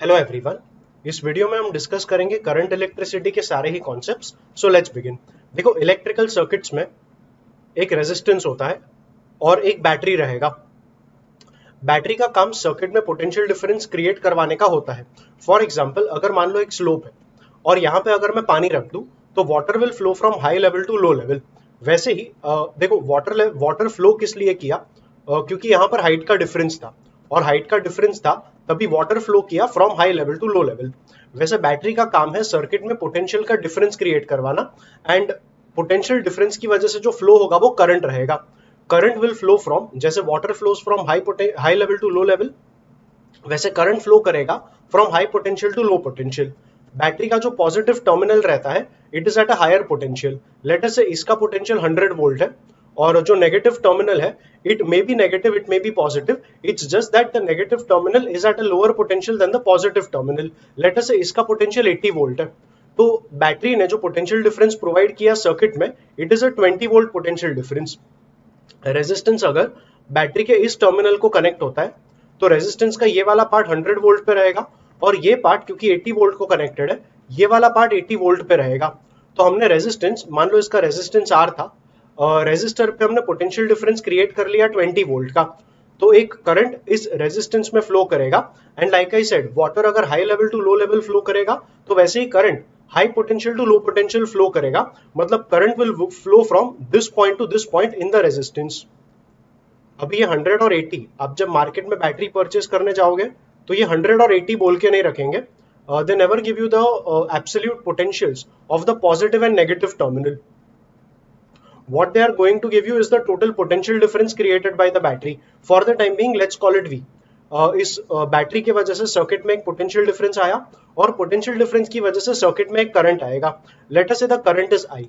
Hello everyone. इस video में हम डिस्कस करेंगे करंट इलेक्ट्रिसिटी के सारे ही कॉन्सेप्ट्स। So let's begin. देखो, इलेक्ट्रिकल सर्किट्स में एक रेजिस्टेंस होता है और एक बैटरी रहेगा। बैटरी का काम सर्किट में पोटेंशियल डिफरेंस क्रिएट करवाने का होता है। फॉर एग्जांपल, अगर मान लो एक स्लोप है और यहाँ पे अगर मैं पानी रख दूं तो water will flow from high level to low level. वैसे ही देखो, वाटर फ्लो किस लिए किया? क्योंकि यहाँ पर हाइट का डिफरेंस था और हाइट का डिफरेंस था तभी वाटर फ्लो किया from high level to low level. वैसे बैटरी का काम है सर्किट में पोटेंशियल का डिफरेंस क्रिएट करवाना एंड पोटेंशियल डिफरेंस की वजह से जो फ्लो होगा वो करंट रहेगा। करंट विल फ्लो फ्रॉम, जैसे water flows from high level to low level, वैसे करंट फ्लो करेगा from high potential to low potential. Battery का जो पॉजिटिव टर्मिनल रहता है it is at a higher potential. Let us say इसका potential 100 volt है और जो नेगेटिव टर्मिनल है it may be negative, it may be positive. It's just that the negative terminal is at a lower potential than the positive terminal. Let us say इसका potential 80 volt है। तो battery ने जो potential difference provide किया circuit में it is a 20 volt potential difference. Resistance अगर battery के इस टर्मिनल को कनेक्ट होता है तो रेजिस्टेंस का ये वाला पार्ट 100 वोल्ट पे रहेगा और ये पार्ट क्योंकि 80 वोल्ट को कनेक्टेड है ये वाला पार्ट 80 वोल्ट पे रहेगा। तो हमने रेजिस्टेंस, मान लो इसका रेजिस्टेंस आर था, रेजिस्टर पे हमने पोटेंशियल डिफरेंस क्रिएट कर लिया 20 वोल्ट का। तो एक करंट इस रेजिस्टेंस में फ्लो करेगा and like I said, water अगर high level to low level flow करेगा तो वैसे ही current high potential to low potential flow करेगा। मतलब current will flow from this point to this point in the resistance. अभी ये 100 और 80, आप जब मार्केट में बैटरी परचेस करने जाओगे तो ये 100 और 80 बोल के नहीं रखेंगे। They never give you the absolute potentials of the positive and negative terminal. What they are going to give you is the total potential difference created by the battery. For the time being, let's call it V. इस battery की वजह से circuit में एक potential difference आया और potential difference की वजह से सर्किट में एक करंट आएगा। Let us say the current is I।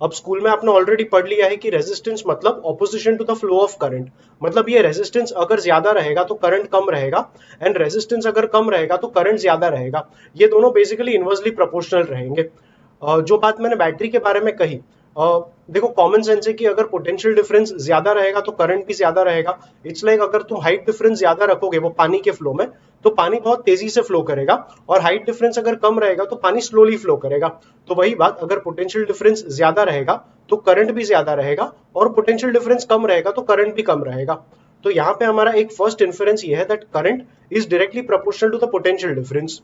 अब स्कूल में आपने ऑलरेडी पढ़ लिया है कि रेजिस्टेंस मतलब opposition to the flow of current. मतलब ये रेजिस्टेंस अगर ज्यादा रहेगा तो करंट कम रहेगा एंड रेजिस्टेंस अगर कम रहेगा तो करंट ज्यादा रहेगा। ये दोनों बेसिकली इनवर्सली प्रोपोर्शनल रहेंगे। जो बात मैंने बैटरी के बारे में कही, देखो कॉमन सेंस है कि अगर पोटेंशियल डिफरेंस ज्यादा रहेगा तो करंट भी ज्यादा रहेगा। इट्स लाइक अगर तुम हाइट डिफरेंस ज्यादा रखोगे वो पानी के फ्लो में तो पानी बहुत तेजी से फ्लो करेगा और हाइट डिफरेंस अगर कम रहेगा तो पानी स्लोली फ्लो करेगा। तो वही बात, अगर पोटेंशियल डिफरेंस ज्यादा रहेगा तो करंट भी ज्यादा रहेगा और पोटेंशियल डिफरेंस कम रहेगा तो करंट भी कम रहेगा। तो यहाँ पे हमारा एक फर्स्ट इन्फरेंस ये है that current is directly proportional to the potential difference.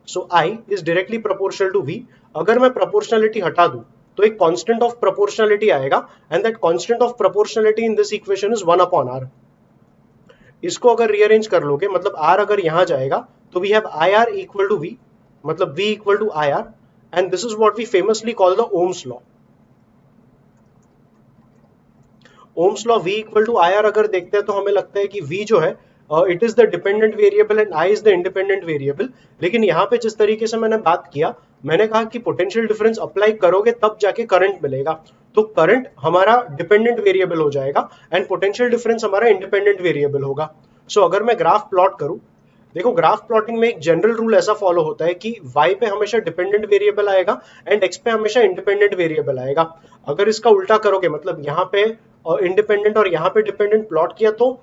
So I is directly proportional to V। अगर मैं प्रोपोर्शनलिटी हटा दूं तो एक कांस्टेंट ऑफ प्रोपोर्शनलिटी आएगा and that constant of proportionality in this equation is 1 upon R। इसको अगर rearrange कर लोगे, मतलब R अगर यहां जाएगा तो we have IR equal to V, मतलब V equal to IR and this is what we famously call the Ohm's law. Ohm's law V equal to IR अगर देखते हैं तो हमें लगता है कि V जो है it is the dependent variable and I is the independent variable. लेकिन यहाँ पे जिस तरीके से मैंने बात किया, मैंने कहा कि पोटेंशियल डिफरेंस अप्लाई करोगे तब जाके करंट मिलेगा। तो करंट हमारा डिपेंडेंट वेरिएबल हो जाएगा एंड पोटेंशियल डिफरेंस हमारा इंडिपेंडेंट वेरिएबल होगा। सो अगर मैं ग्राफ प्लॉट करूं, देखो ग्राफ प्लॉटिंग में एक जनरल रूल ऐसा फॉलो होता है कि y पे हमेशा डिपेंडेंट वेरिएबल आएगा एंड x पे हमेशा इंडिपेंडेंट वेरिएबल आएगा। अगर इसका उल्टा करोगे, मतलब यहाँ पे इंडिपेंडेंट और यहाँ पे डिपेंडेंट प्लॉट किया तो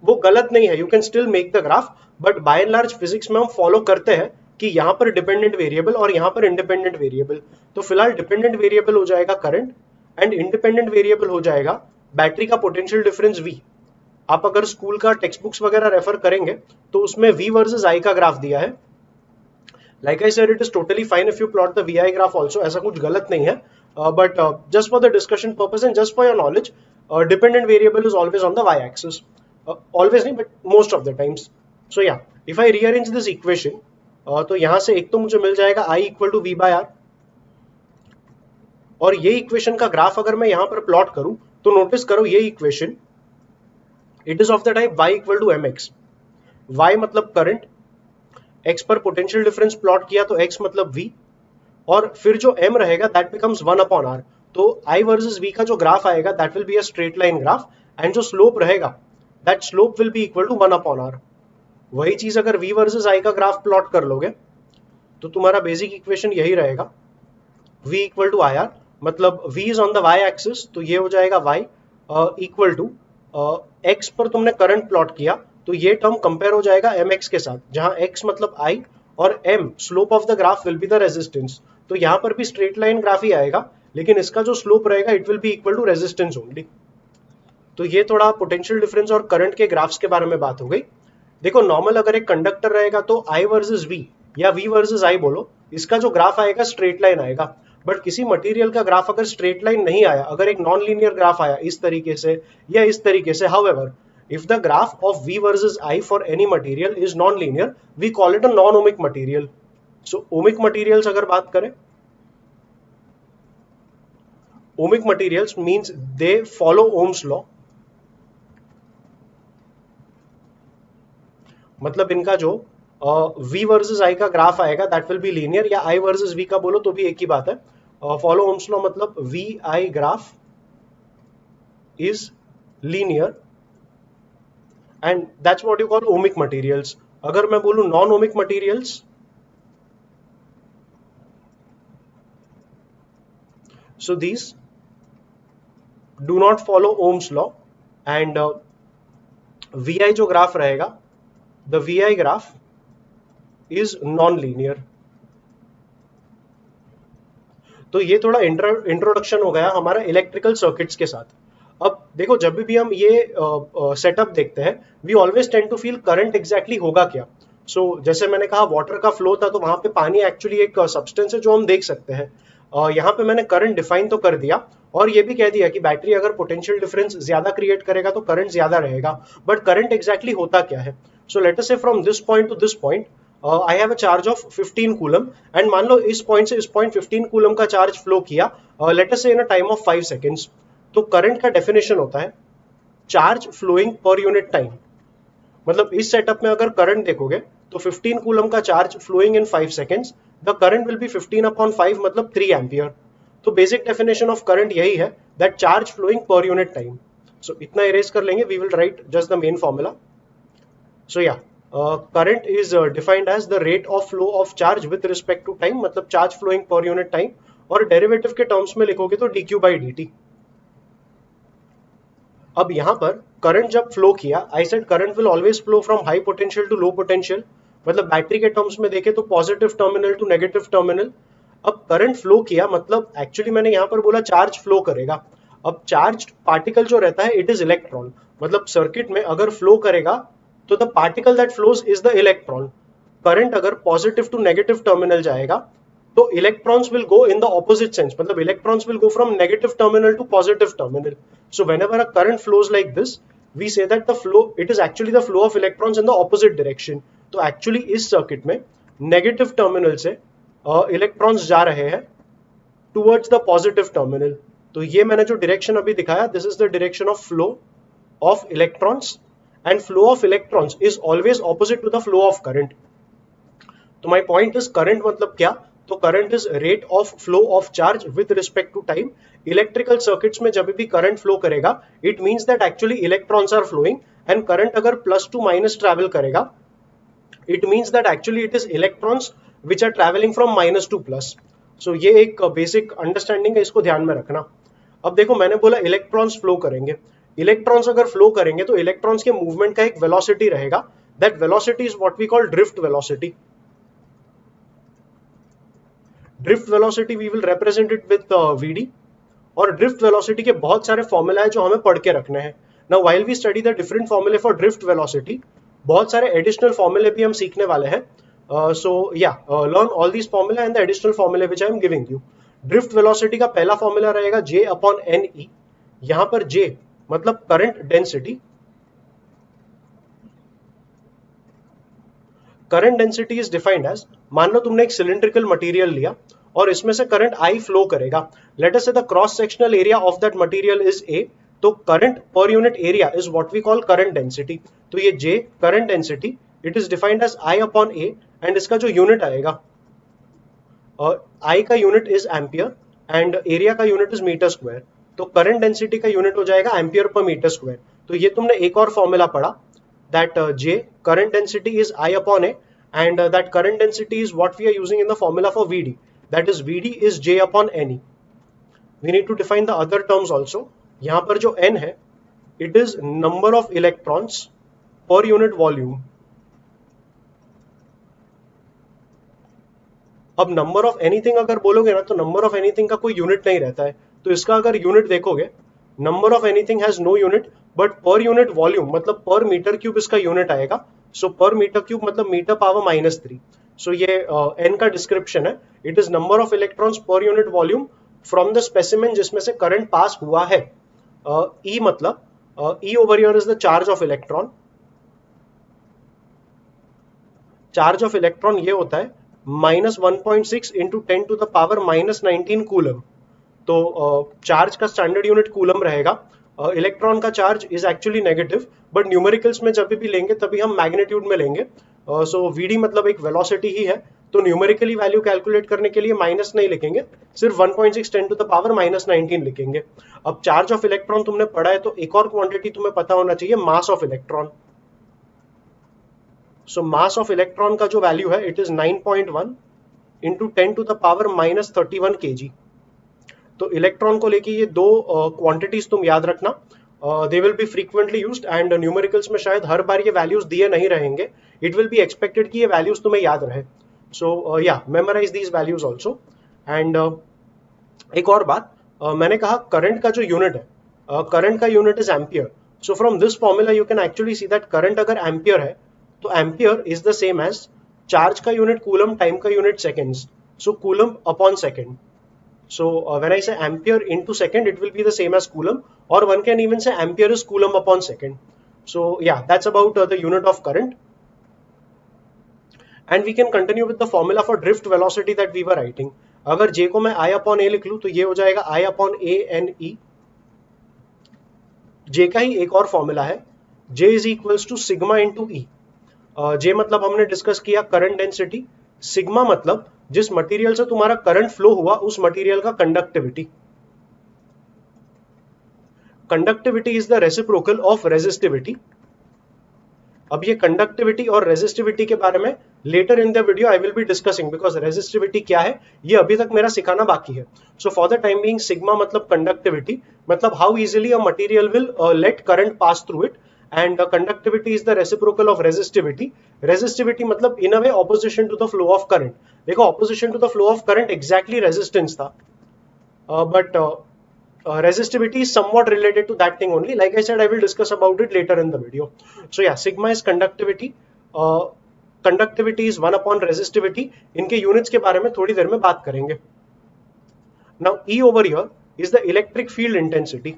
वो गलत नहीं है, you can still make the graph. But by and large physics में हम फॉलो करते हैं कि यहाँ पर डिपेंडेंट वेरिएबल और यहाँ पर इंडिपेंडेंट वेरिएबल। तो फिलहाल डिपेंडेंट वेरिएबल हो जाएगा करंट एंड इंडिपेंडेंट वेरिएबल हो जाएगा बैटरी का पोटेंशियल डिफरेंस V। आप अगर स्कूल का टेक्स्ट बुक्स वगैरह रेफर करेंगे तो उसमें V वर्सेस I का ग्राफ दिया है। Like I said, it is totally fine if you plot the VI graph also, ऐसा कुछ गलत नहीं है। But just for the discussion purpose and just for your knowledge, dependent variable is always on the Y axis. Always नहीं, but most of the times. So yeah, if I rearrange this equation, तो यहां से एक तो मुझे मिल जाएगा I equal to V by R, और ये इक्वेशन का ग्राफ अगर मैं यहां पर प्लॉट करूं तो नोटिस करो ये equation it is of the type y equal to mx। y मतलब करंट, x पर पोटेंशियल डिफरेंस प्लॉट किया तो x मतलब v, और फिर जो m रहेगा दैट बिकम्स 1 अपॉन r। तो I वर्सेस v का जो ग्राफ आएगा that will be a straight line graph and जो स्लोप रहेगा that slope will be equal to 1 upon r। वही चीज अगर v वर्सेस I का ग्राफ प्लॉट कर लोगे तो तुम्हारा बेसिक इक्वेशन यही रहेगा, v इक्वल टू IR, मतलब v is on the y axis तो ये हो जाएगा y इक्वल टू x पर तुमने करंट प्लॉट किया तो ये टर्म कंपेयर हो जाएगा mx के साथ, जहां x मतलब I और m slope of the graph will be the resistance. तो यहाँ पर भी स्ट्रेट लाइन ग्राफ ही आएगा, लेकिन इसका जो स्लोप रहेगा it will be equal to resistance only. तो ये थोड़ा पोटेंशियल डिफरेंस और करंट के ग्राफ्स के बारे में बात हो गई। देखो नॉर्मल अगर एक कंडक्टर रहेगा तो I वर्सेस V या V वर्सेस I बोलो, इसका जो ग्राफ आएगा स्ट्रेट लाइन आएगा। बट किसी मटेरियल का ग्राफ अगर स्ट्रेट लाइन नहीं आया, अगर एक नॉन लीनियर ग्राफ आया इस तरीके से या इस तरीके से, however if the graph of V versus I for any material is non-linear, we call it a non-ohmic material. So ohmic materials अगर बात करें, ohmic materials means they follow Ohm's law। मतलब इनका जो V वर्सेस I का graph आएगा that will be linear, या I versus V का बोलो तो भी एक ही बात है। फॉलो ओम्स लॉ मतलब V I graph is linear and that's what you call ohmic materials. अगर मैं बोलूं non ohmic materials, so these do not follow Ohm's law and VI जो ग्राफ रहेगा, the VI graph is non linear. तो ये थोड़ा introduction हो गया हमारा इलेक्ट्रिकल सर्किट्स के साथ। अब देखो जब भी हम ये सेटअप देखते हैं, we always tend to feel current exactly होगा क्या। सो जैसे मैंने कहा वाटर का फ्लो था, तो वहां पे पानी एक्चुअली एक सब्सटेंस है जो हम देख सकते हैं। यहाँ पे मैंने करंट डिफाइन तो कर दिया और ये भी कह दिया कि बैटरी अगर पोटेंशियल डिफरेंस ज्यादा क्रिएट करेगा तो करंट ज्यादा रहेगा, बट करंट एग्जैक्टली होता क्या है। सो let us say from this point to this point I have a charge of 15 coulomb and मान लो इस पॉइंट से इस पॉइंट 15 कूलम का चार्ज फ्लो किया, let us say in a time of 5 seconds. तो करंट का डेफिनेशन होता है charge flowing per unit time. मतलब इस सेटअप में अगर करंट देखोगे तो 15 कूलम का charge flowing in 5 seconds, the current will be 15/5 मतलब 3 एम्पियर। तो बेसिक डेफिनेशन ऑफ करंट यही है, that charge flowing per unit time. So इतना इरेज कर लेंगे, we will write just the main formula. So yeah current is defined as the rate of flow of charge with respect to time, मतलब charge flowing per unit time, और derivative के terms में लिखोगे तो dq/dt। अब यहां पर current जब फ्लो किया, I said current will always flow from high potential to low potential, मतलब बैटरी के टर्म्स में देखे तो positive terminal to negative terminal. अब करंट फ्लो किया मतलब एक्चुअली मैंने यहां पर बोला चार्ज फ्लो करेगा। अब चार्ज पार्टिकल जो रहता है इट इज इलेक्ट्रॉन, मतलब सर्किट में अगर फ्लो करेगा तो the particle that flows is the electron. Current अगर पॉजिटिव टू नेगेटिव टर्मिनल जाएगा तो electrons will go in the opposite sense, मतलब electrons will go from negative terminal to positive terminal. So whenever a current flows like this, we say that the flow it is actually the flow of electrons in the opposite direction. तो actually इस circuit में negative terminal से electrons जा रहे हैं towards the positive terminal. तो ये मैंने जो डायरेक्शन अभी दिखाया, this is the direction of flow of electrons, and flow of electrons is always opposite to the flow of current. तो my point is current मतलब क्या, तो current is rate of flow of charge with respect to time। electrical circuits में जब भी current flow करेगा it means that actually electrons are flowing, and current अगर plus to minus travel करेगा it means that actually it is electrons which are traveling from minus to plus। so ये एक basic understanding है, इसको ध्यान में रखना। अब देखो मैंने बोला इलेक्ट्रॉन्स फ्लो करेंगे, इलेक्ट्रॉन्स अगर फ्लो करेंगे तो इलेक्ट्रॉन्स के मूवमेंट का एक वेलोसिटी रहेगा, that velocity is what we call drift velocity. Drift velocity we will represent it with vd, और ड्रिफ्ट वेलोसिटी के बहुत सारे फॉर्मूला है जो हमें पढ़ के रखने हैं। Now while we study the different formulae for drift velocity, बहुत सारे एडिशनल फॉर्मूले भी हम सीखने वाले हैं। So yeah learn all these formula and the additional फॉर्मूले which I am giving you. Drift velocity का पहला फॉर्मूला रहेगा J/ne। यहां पर J मतलब current density. Current density is defined as, मान लो तुमने एक सिलिंड्रिकल मटेरियल लिया और इसमें से करंट I फ्लो करेगा, let us say the cross sectional area of that material is A, तो current per unit area is what we call current density. तो ये J current density it is defined as I/A, and इसका जो unit आएगा I का unit is ampere and area का unit is metre square. तो current density का unit हो जाएगा एम्पियर पर मीटर स्क्वायर। तो ये तुमने एक और फॉर्मूला पढ़ा, that J current density is I/A, and that current density is what we are using in the formula for VD, that is VD is J/ne। We need to define the other terms also. यहाँ पर जो N है it is number of electrons per unit volume. अब number of anything अगर बोलोगे ना तो number of anything का कोई यूनिट नहीं रहता है, तो इसका अगर यूनिट देखोगे, number of anything has no unit, but per unit volume मतलब पर मीटर क्यूब इसका यूनिट आएगा। सो पर मीटर क्यूब मतलब मीटर पावर -3। सो ये एन का डिस्क्रिप्शन है। It is number of electrons per unit volume from the specimen जिसमें से current pass हुआ है। ई मतलब e over here is the charge of electron. Charge of electron ये होता है -1.6 इंटू 10⁻⁻19 कूलम। तो चार्ज का स्टैंडर्ड यूनिट कूलम रहेगा। इलेक्ट्रॉन का charge is actually negative, but numericals में जब भी लेंगे तभी हम मैग्नीट्यूड में लेंगे। सो वीडी मतलब एक वेलोसिटी ही है, तो न्यूमेरिकली वैल्यू कैलकुलेट करने के लिए माइनस नहीं लिखेंगे, सिर्फ 1.6 10⁻⁻19 लिखेंगे। अब चार्ज ऑफ इलेक्ट्रॉन तुमने पढ़ा है तो एक और क्वांटिटी तुम्हें पता होना चाहिए, mass of electron. So mass of electron का जो वैल्यू है इट इज 9.1 इंटू 10⁻31 kg। तो इलेक्ट्रॉन को लेके ये दो क्वांटिटीज तुम याद रखना, they will be frequently used and numericals में शायद हर बार ये वैल्यूज दिए नहीं रहेंगे। इट विल बी एक्सपेक्टेड कि ये वैल्यूज तुम्हें याद रहे। सो या memorise these values also. And एक और बात, मैंने कहा करंट का जो यूनिट है, करंट का unit is ampere. So from this formula you can actually see that current अगर एम्पियर है तो ampere is the same as charge का यूनिट कूलम, टाइम का unit seconds. So coulomb upon second. So when I say ampere into second, it will be the same as coulomb, or one can even say ampere is coulomb upon second. So yeah, that's about the unit of current. And we can continue with the formula for drift velocity that we were writing. अगर J को मैं I upon A लिख लूँ तो ये हो जाएगा I upon A N E। J का ही एक और फॉर्मूला है, J is equals to sigma into E। J मतलब हमने डिस्कस किया करंट डेंसिटी, सिग्मा मतलब जिस मटेरियल से तुम्हारा करंट फ्लो हुआ उस मटेरियल का conductivity. Conductivity is the reciprocal of resistivity. अब ये कंडक्टिविटी और रेजिस्टिविटी के बारे में later in the video I will be discussing, because resistivity क्या है ये अभी तक मेरा सिखाना बाकी है। So for the time being sigma मतलब कंडक्टिविटी, मतलब how easily a material will let current pass through it, and conductivity is the reciprocal of resistivity। resistivity मतलब in a way opposition to the flow of current। देखो opposition to the flow of current exactly resistance था, but resistivity is somewhat related to that thing only। like I said, I will discuss about it later in the video। so yeah, sigma is conductivity, conductivity is 1 upon resistivity। इनके units के बारे में थोड़ी देर में बात करेंगे। now E over here is the electric field intensity।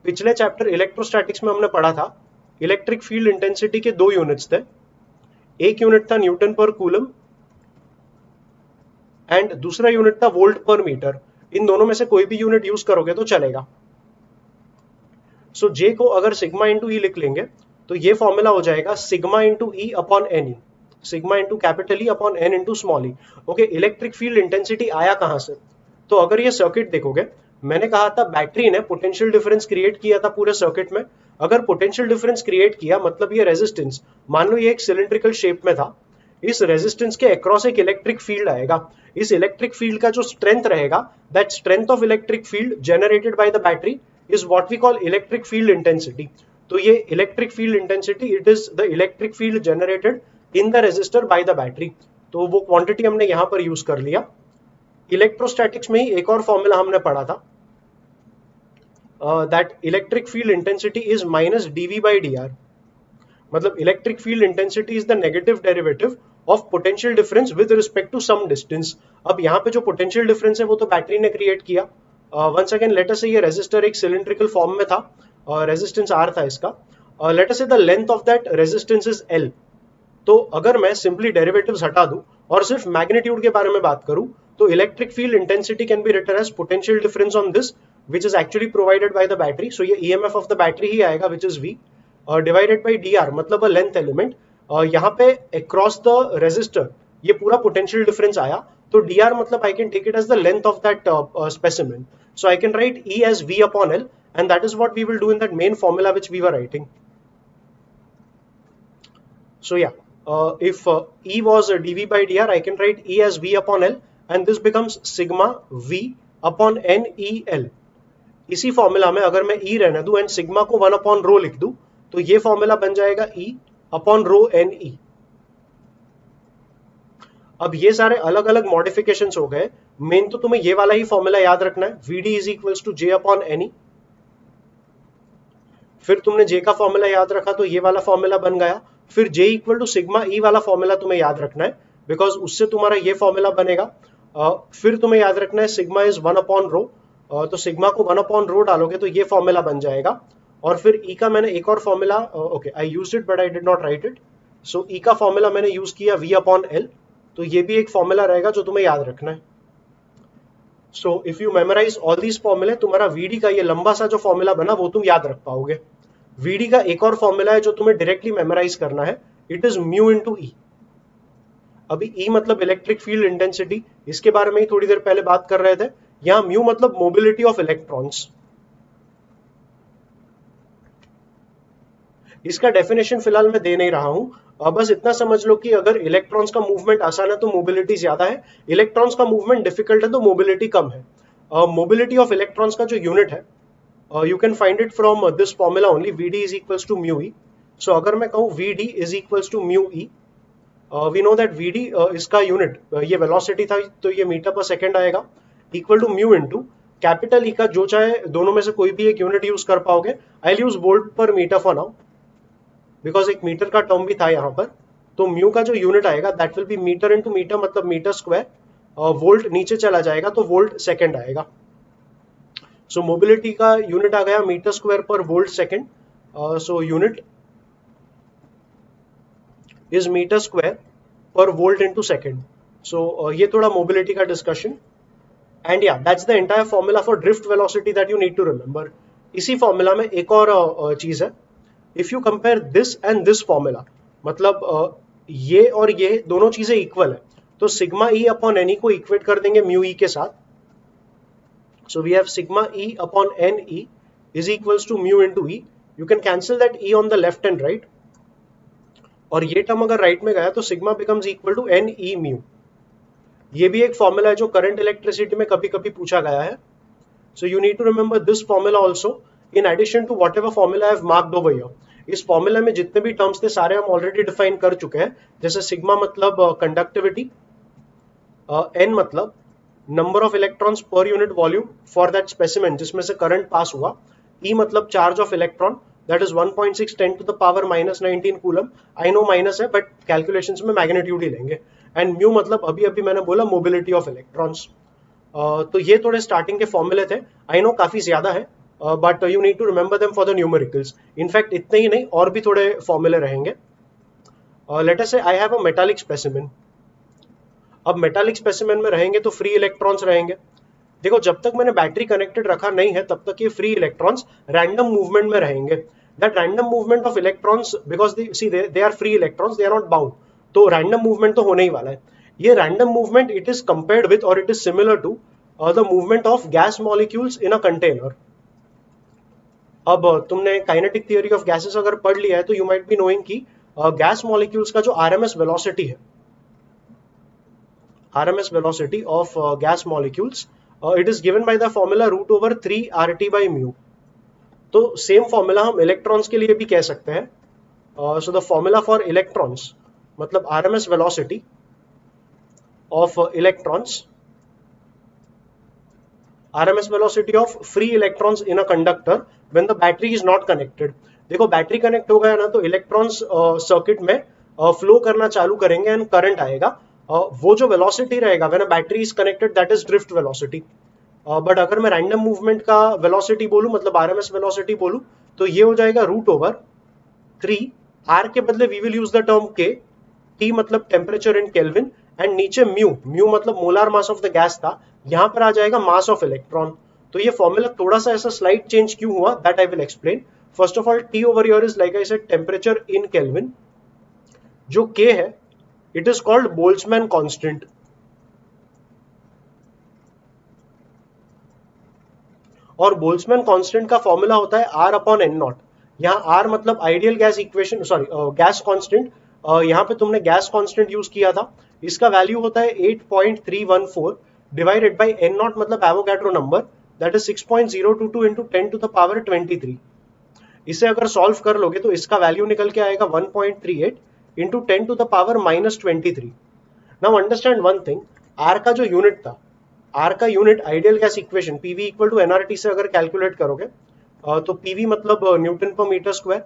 पिछले chapter electrostatics में हमने पढ़ा था इलेक्ट्रिक फील्ड इंटेंसिटी के दो यूनिट्स थे, एक यूनिट था न्यूटन पर कूलम एंड दूसरा यूनिट था वोल्ट पर मीटर। इन दोनों में से कोई भी यूनिट यूज करोगे तो चलेगा। सो जे को अगर सिग्मा इंटू ई लिख लेंगे तो ये फॉर्मूला हो जाएगा sigma into E upon N E, sigma into capital E upon N into small E. Okay, electric field intensity आया कहां से? तो अगर ये सर्किट देखोगे, मैंने कहा था बैटरी ने पोटेंशियल डिफरेंस क्रिएट किया था पूरे सर्किट में। अगर पोटेंशियल डिफरेंस क्रिएट किया मतलब ये रेजिस्टेंस, मान लो ये एक सिलिंड्रिकल शेप में था, इस रेजिस्टेंस के अक्रॉस एक इलेक्ट्रिक फील्ड आएगा। इस इलेक्ट्रिक फील्ड का जो स्ट्रेंथ रहेगा, that strength of electric field generated by the battery is what we call electric field intensity. तो ये electric field intensity, it is the electric field generated in the resistor by the battery. तो वो quantity हमने यहां पर use कर लिया। Electrostatics में ही एक और फॉर्मूला हमने पढ़ा था, that electric field intensity is minus dV by dr। मतलब electric field intensity is the negative derivative of potential difference with respect to some distance. अब यहाँ पे जो पोटेंशियल डिफरेंस है वो तो बैटरी ने क्रिएट किया। वंस अगेन लेट अस से ये रेजिस्टर एक सिलिंड्रिकल फॉर्म में था, रेजिस्टेंस R था इसका। Late us say the length of that resistance is L। तो अगर मैं सिंपली डेरिवेटिव्स हटा दूं और सिर्फ मैग्नीट्यूड के बारे में बात करूं तो electric field intensity can be written as potential difference on this which is actually provided by the battery। so ये EMF of the battery ही आएगा which is V divided by dr, मतलब a length element। यहाँ पे across the resistor ये पूरा potential difference आया, तो dr मतलब I can take it as the length of that specimen। so I can write E as V upon L, and that is what we will do in that main formula which we were writing। so yeah, if E was dV by dr, I can write E as V upon L, and this becomes sigma V upon N E L। इसी formula में अगर मैं E रहने दूं and sigma को 1 upon rho लिख दूं तो ये फॉर्मूला बन जाएगा E upon rho n e. अब ये सारे अलग अलग मॉडिफिकेशंस हो गए, मेन तो तुम्हें ये वाला ही फॉर्मूला याद रखना है, VD is equals to J upon N e. फिर तुमने J का फॉर्मूला याद रखा तो ये वाला फॉर्मूला बन गया। फिर J equal to sigma E वाला फॉर्मूला तुम्हें याद रखना है, बिकॉज उससे तुम्हारा ये फॉर्मूला बनेगा। फिर तुम्हें याद रखना है सिग्मा इज 1 अपॉन रो, तो सिग्मा को 1 अपॉन रो डालोगे तो ये फॉर्मूला बन जाएगा। और फिर E का मैंने एक और formula, okay I used it but I did not right it, so E का फॉर्मूला मैंने यूज किया V अपॉन L, तो ये भी एक फॉर्मूला रहेगा जो तुम्हें याद रखना है। So if you memorize all these फॉर्मूले, तुम्हारा VD का ये लंबा सा जो फॉर्मूला बना वो तुम याद रख पाओगे। VD का एक और फॉर्मूला है जो तुम्हें डायरेक्टली मेमोराइज करना है, it is mu into E। अभी E मतलब इलेक्ट्रिक फील्ड इंटेंसिटी, इसके बारे में ही थोड़ी देर पहले बात कर रहे थे। यहां म्यू मतलब मोबिलिटी ऑफ इलेक्ट्रॉन्स। इसका डेफिनेशन फिलहाल मैं दे नहीं रहा हूं, बस इतना समझ लो कि अगर इलेक्ट्रॉन्स का मूवमेंट आसान है तो मोबिलिटी ज्यादा है, इलेक्ट्रॉन्स का मूवमेंट डिफिकल्ट है तो मोबिलिटी कम है। मोबिलिटी ऑफ इलेक्ट्रॉन्स का जो यूनिट है, you can find it from this formula only, VD is equals to mu E। so अगर मैं कहूँ VD is equals to mu E, we know that VD इसका यूनिट, ये velocity था तो ये मीटर पर सेकेंड आएगा, equal to mu into capital E का जो चाहे दोनों में से कोई भी एक यूनिट यूज कर पाओगे। आई यूज वोल्ट पर मीटर फॉर नाउ, बिकॉज एक मीटर का टर्म भी था यहाँ पर। तो म्यू का जो यूनिट आएगा that will be metre into metre, मतलब मीटर स्क्वायर, वोल्ट नीचे चला जाएगा तो वोल्ट सेकेंड आएगा। सो मोबिलिटी का यूनिट आ गया metre square per volt second, so unit is metre square per volt into second. So ये थोड़ा मोबिलिटी का discussion, and yeah that's the entire formula for drift velocity that you need to remember. इसी formula में एक और चीज है, if you compare this and this formula, मतलब ये और ये दोनों चीजें इक्वल है, तो sigma E upon N e को इक्वेट कर देंगे म्यू E के साथ। So we have sigma E upon NE is equals to mu into E. You can cancel that E on the left and right. और ये term अगर right में गया तो sigma becomes equal to NE mu. ये भी एक formula है जो करंट इलेक्ट्रिसिटी में कभी कभी पूछा गया है। So you need to remember this formula also in addition to whatever formula I have marked over here. इस फॉर्मूला में जितने भी टर्म्स थे सारे हम ऑलरेडी डिफाइन कर चुके हैं, जैसे सिग्मा मतलब कंडक्टिविटी, N मतलब number of electrons per unit volume for that specimen जिसमें से करंट पास हुआ, E मतलब charge of electron that is 1.6 10 to the power -19 coulomb. I know minus है बट कैलकुलेशंस में मैग्नीट्यूड ही लेंगे। एंड म्यू मतलब अभी अभी मैंने बोला मोबिलिटी ऑफ इलेक्ट्रॉन्स। तो ये थोड़े स्टार्टिंग के फॉर्मूले थे, आई नो काफी ज्यादा है, but you need to remember them for the numericals. In fact इतने ही नहीं और भी थोड़े फॉर्मूले रहेंगे। Late us say I have a metallic specimen. अब मेटालिक स्पेसिमेन में रहेंगे तो फ्री इलेक्ट्रॉन्स रहेंगे। देखो जब तक मैंने बैटरी कनेक्टेड रखा नहीं है तब तक ये फ्री इलेक्ट्रॉन्स रैंडम मूवमेंट में रहेंगे। That random movement of electrons, because they are free electrons, they are not bound, तो रैंडम मूवमेंट तो होने ही वाला है। ये random movement it is compared with और it is similar to the movement of gas molecules in a container. अब तुमने काइनेटिक थियोरी ऑफ गैसेस अगर पढ़ लिया है तो यू माइट बी नोइंग कि गैस मॉलिक्यूल्स का जो आरएमएस वेलोसिटी है, RMS velocity of gas molecules, it is given by the formula root over 3 RT by mu. तो सेम फॉर्मूला हम इलेक्ट्रॉन्स के लिए भी कह सकते हैं। So the formula for electrons मतलब RMS velocity of electrons, RMS velocity of free electrons in a conductor when the battery is not connected। देखो बैटरी कनेक्ट हो गया ना तो इलेक्ट्रॉन्स सर्किट में फ्लो करना चालू करेंगे एंड करंट आएगा। वो जो वेलोसिटी रहेगा when a battery is connected that is drift velocity. But अगर मैं रैंडम मूवमेंट का वेलोसिटी बोलूं मतलब RMS वेलोसिटी बोलूं तो ये हो जाएगा रूट ओवर 3, R के बदले we will use the term K, T मतलब टेम्परेचर इन केल्विन, एंड नीचे म्यू मतलब molar mass of the gas था, यहाँ पर आ जाएगा मास ऑफ इलेक्ट्रॉन। तो ये फॉर्मूला थोड़ा सा ऐसा स्लाइड चेंज क्यों हुआ that I will explain. First of all T over here is like I said temperature in kelvin, जो K है it is called Boltzmann constant। और बोल्ट्जमैन कांस्टेंट का फॉर्मूला होता है R अपॉन N नॉट। यहाँ R मतलब ideal gas equation, sorry gas constant, यहाँ पे तुमने गैस कांस्टेंट यूज किया था, इसका वैल्यू होता है 8.314 डिवाइडेड बाय N नॉट मतलब Avogadro number that is 6.022 into 10 to the power 23। इसे अगर सॉल्व कर लोगे तो इसका वैल्यू निकल के आएगा 1.38 into 10 to the power -23। Now understand one thing, R का जो यूनिट था, आर का unit ideal gas equation PV equal to NRT से अगर कैलकुलेट करोगे तो पीवी मतलब newton per metre square,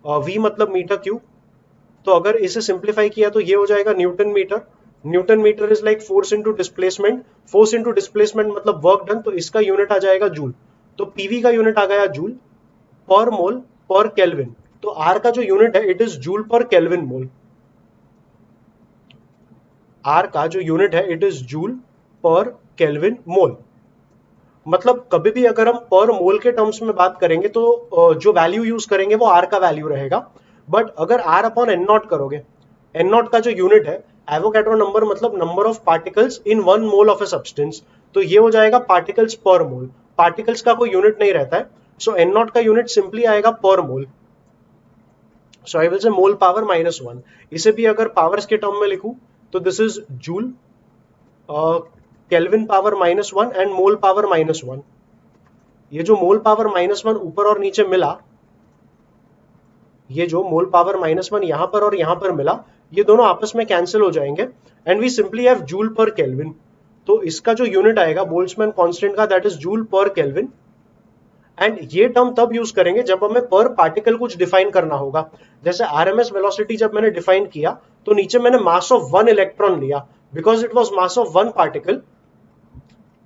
V मतलब मीटर क्यूब। तो अगर इसे सिंप्लीफाई किया तो ये हो जाएगा newton metre. Newton metre is like force into displacement, force into displacement मतलब वर्क डन, तो इसका यूनिट आ जाएगा जूल। तो पीवी का यूनिट आ गया जूल पर मोल पर केल्विन। तो आर का जो यूनिट है it is joule per kelvin mole. R का जो यूनिट है it is joule per kelvin mole. मतलब कभी भी अगर हम पर मोल के टर्म्स में बात करेंगे तो जो वैल्यू यूज करेंगे वो आर का वैल्यू रहेगा। बट अगर आर अपॉन एन नॉट करोगे, एन नॉट का जो यूनिट है एवोगैड्रो नंबर मतलब number of particles in one mole of a substance, तो ये हो जाएगा पार्टिकल्स पर मोल। पार्टिकल्स का कोई यूनिट नहीं रहता है, सो एन नॉट का यूनिट सिंपली आएगा पर मोल। सो I will say mole power -1। इसे भी अगर पावर्स के टर्म में लिखूं तो this is joule, kelvin power -1 and mole power -1। ये जो मोल पावर -1 ऊपर और नीचे मिला, ये जो मोल पावर -1 यहां पर और यहां पर मिला, ये दोनों आपस में कैंसिल हो जाएंगे and we simply have joule per kelvin. तो इसका जो यूनिट आएगा बोल्ट्जमैन कांस्टेंट का that is joule per kelvin. And ये टर्म तब यूज करेंगे जब हमें पर पार्टिकल कुछ डिफाइन करना होगा। जैसे आरएमएस वेलोसिटी जब मैंने डिफाइन किया तो नीचे मैंने मास ऑफ 1 इलेक्ट्रॉन लिया, because it was mass of 1 particle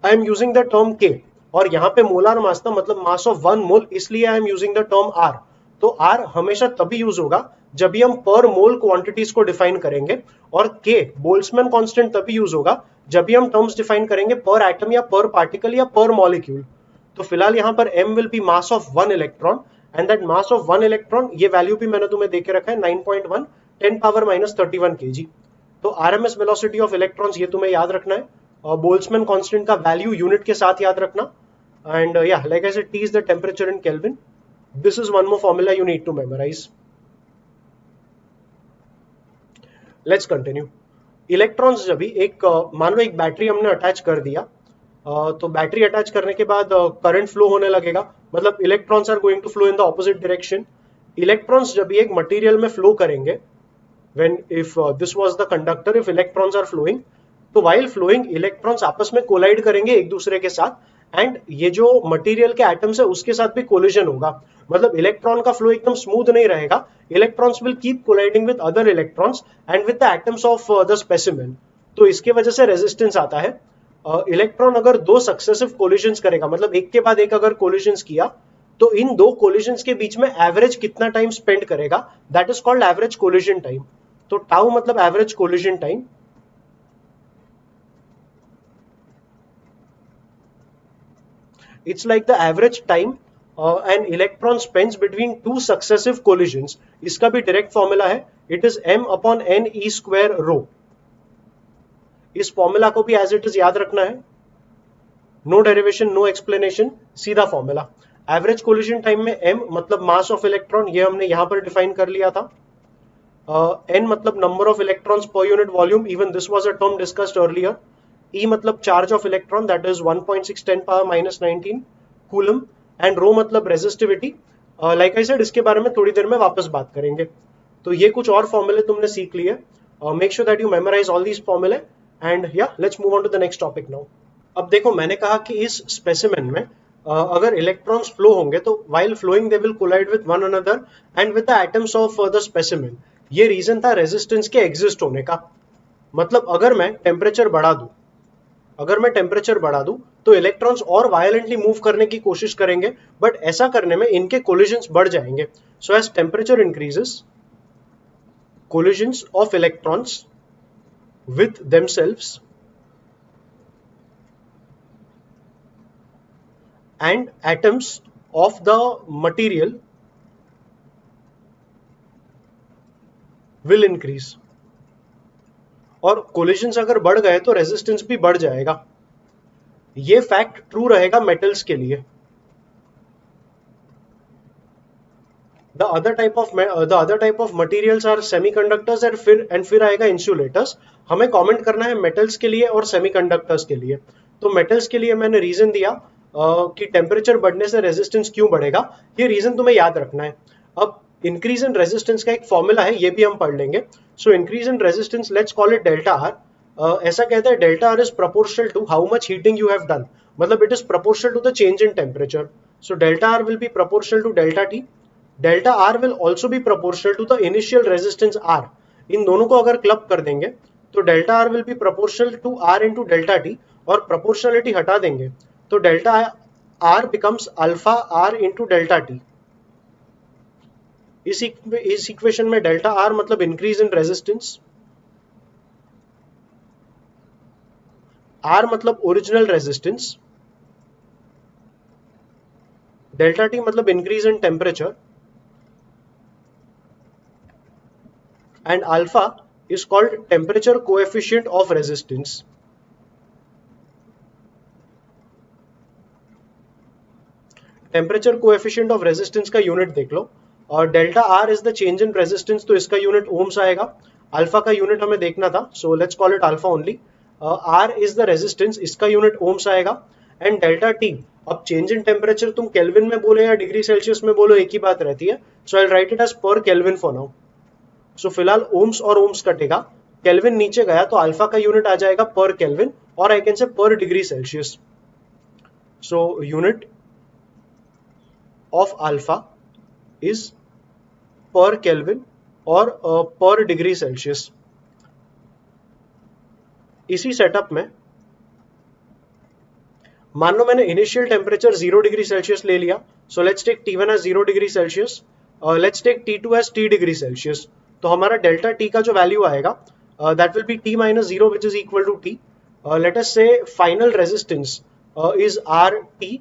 I am using the term के। और यहाँ पे मोलार मास था मतलब मास ऑफ 1 मोल, इसलिए I am using the term R. तो आर हमेशा तभी यूज होगा जब भी हम पर मोल क्वांटिटीज को डिफाइन करेंगे, और के बोल्ट्जमैन कांस्टेंट तभी यूज होगा जब भी हम टर्म्स डिफाइन करेंगे पर एटम या पर पार्टिकल या पर मॉलिक्यूल। तो फिलहाल यहाँ पर m will be mass of 1 electron and that mass of 1 electron, ये वैल्यू भी मैंने तुम्हें देके रखा है 9.1 10 पावर -31 kg। तो आरएमएस वेलोसिटी ऑफ इलेक्ट्रॉन्स ये तुम्हें याद रखना है, और बोल्ट्जमैन कांस्टेंट का वैल्यू यूनिट के साथ याद रखना। And yeah like I said, T is the temperature in kelvin. This is one more formula you need to memorize. Let's continue. Electrons जब भी एक मान लो एक बैटरी हमने अटैच कर दिया, तो बैटरी अटैच करने के बाद करंट फ्लो होने लगेगा, मतलब electrons are going to flow in the opposite direction. Electrons जब भी एक मटेरियल में फ्लो करेंगे, when if this was the conductor, if electrons are flowing, तो while flowing इलेक्ट्रॉन्स आपस में कोलाइड करेंगे एक दूसरे के साथ, एंड ये जो मटेरियल के एटम्स है उसके साथ भी कोलिजन होगा। मतलब इलेक्ट्रॉन का फ्लो एकदम स्मूथ नहीं रहेगा, electrons will keep colliding with other electrons and with the atoms of the specimen. तो इसके वजह से रेजिस्टेंस आता है। इलेक्ट्रॉन अगर दो सक्सेसिव कोलिजन्स करेगा, मतलब एक के बाद एक अगर कोलिजन्स किया, तो इन दो कोलिजन्स के बीच में एवरेज कितना टाइम स्पेंड करेगा, that is called average collision time. तो टाउ मतलब average collision time. It's like the average time an electron spends between two successive collisions. इसका भी डायरेक्ट फॉर्मूला है, इट इज m/n(e²ρ). इस फॉर्मूला को भी एज इट इज याद रखना है, नो डेरिवेशन नो एक्सप्लेनेशन, सीधा फॉर्मूला। एवरेज कोलिजन टाइम में m मतलब मास ऑफ इलेक्ट्रॉन, ये हमने यहां पर डिफाइन कर लिया था। n मतलब number of electrons per unit volume, even this was a term discussed earlier. E मतलब charge of electron, that is 1.6 10 power -19 coulomb. And rho मतलब रेजिस्टिविटी। लाइक आई सेड, इसके बारे में थोड़ी देर में वापस बात करेंगे। तो ये कुछ और फॉर्मूले तुमने सीख लिए, make sure that you memorize all these फॉर्मूले and yeah let's move on to the next topic now. अब देखो, मैंने कहा कि इस स्पेसिमेन में अगर इलेक्ट्रॉन्स फ्लो होंगे तो while flowing they will collide with one another and with the atoms of the specimen. ये रीजन था रेजिस्टेंस के एग्जिस्ट होने का। मतलब अगर मैं टेम्परेचर बढ़ा दूं तो इलेक्ट्रॉन्स और वायलेंटली मूव करने की कोशिश करेंगे, बट ऐसा करने में इनके कोलिजन्स बढ़ जाएंगे। So as temperature increases, collisions of electrons with themselves and atoms of the material will increase। और कोलिजन्स अगर बढ़ गए तो रेजिस्टेंस भी बढ़ जाएगा। ये फैक्ट ट्रू रहेगा मेटल्स के लिए। The other type of materials are semiconductors and फिर आएगा इंसुलेटर्स। हमें कमेंट करना है मेटल्स के लिए और सेमीकंडक्टर्स के लिए। तो मेटल्स के लिए मैंने रीजन दिया, कि टेम्परेचर बढ़ने से रेजिस्टेंस क्यों बढ़ेगा, ये रीजन तुम्हें याद रखना है। अब इंक्रीज इन रेजिस्टेंस का एक फॉर्मूला है, ये भी हम पढ़ लेंगे। So increase in resistance, let's call it delta R. ऐसा कहता है delta R is proportional to how much heating you have done, मतलब it is proportional to the change in temperature. So delta R will be proportional to delta T. Delta R will also be proportional to the initial resistance R. इन दोनों को अगर club कर देंगे तो delta R will be proportional to are into delta T, और proportionality हटा देंगे तो delta R becomes alpha R into delta T. इस इक्वेशन में डेल्टा आर मतलब इंक्रीज इन रेजिस्टेंस, आर मतलब ओरिजिनल रेजिस्टेंस, डेल्टा टी मतलब increase in temperature, and alpha is called temperature coefficient of resistance. Temperature coefficient of resistance का unit देख लो, और delta R is the change in resistance, तो इसका unit ohms आएगा। Alpha का यूनिट हमें देखना था, so let's call it alpha only. R is the resistance, इसका यूनिट ओम्स आएगा। एंड डेल्टा टी, अब चेंज इन टेम्परेचर तुम केल्विन में बोलो या डिग्री सेल्सियस में बोलो, एक ही बात रहती है। So I write it as per kelvin for now. So फिलहाल ओम्स और ओम्स कटेगा, केल्विन नीचे गया तो अल्फा का यूनिट आ जाएगा पर केल्विन, और आई कैन से पर degree Celsius. So unit of alpha is पर केल्विन और पर डिग्री सेल्सियस। इसी सेटअप में मान लो मैंने इनिशियल टेम्परेचर 0 डिग्री सेल्सियस ले लिया, so let's take T1 as 0 degree Celsius, let's take T2 as T degree Celsius. तो हमारा डेल्टा T का जो वैल्यू आएगा that will be T minus 0 which is equal to T। Let us say final resistance is RT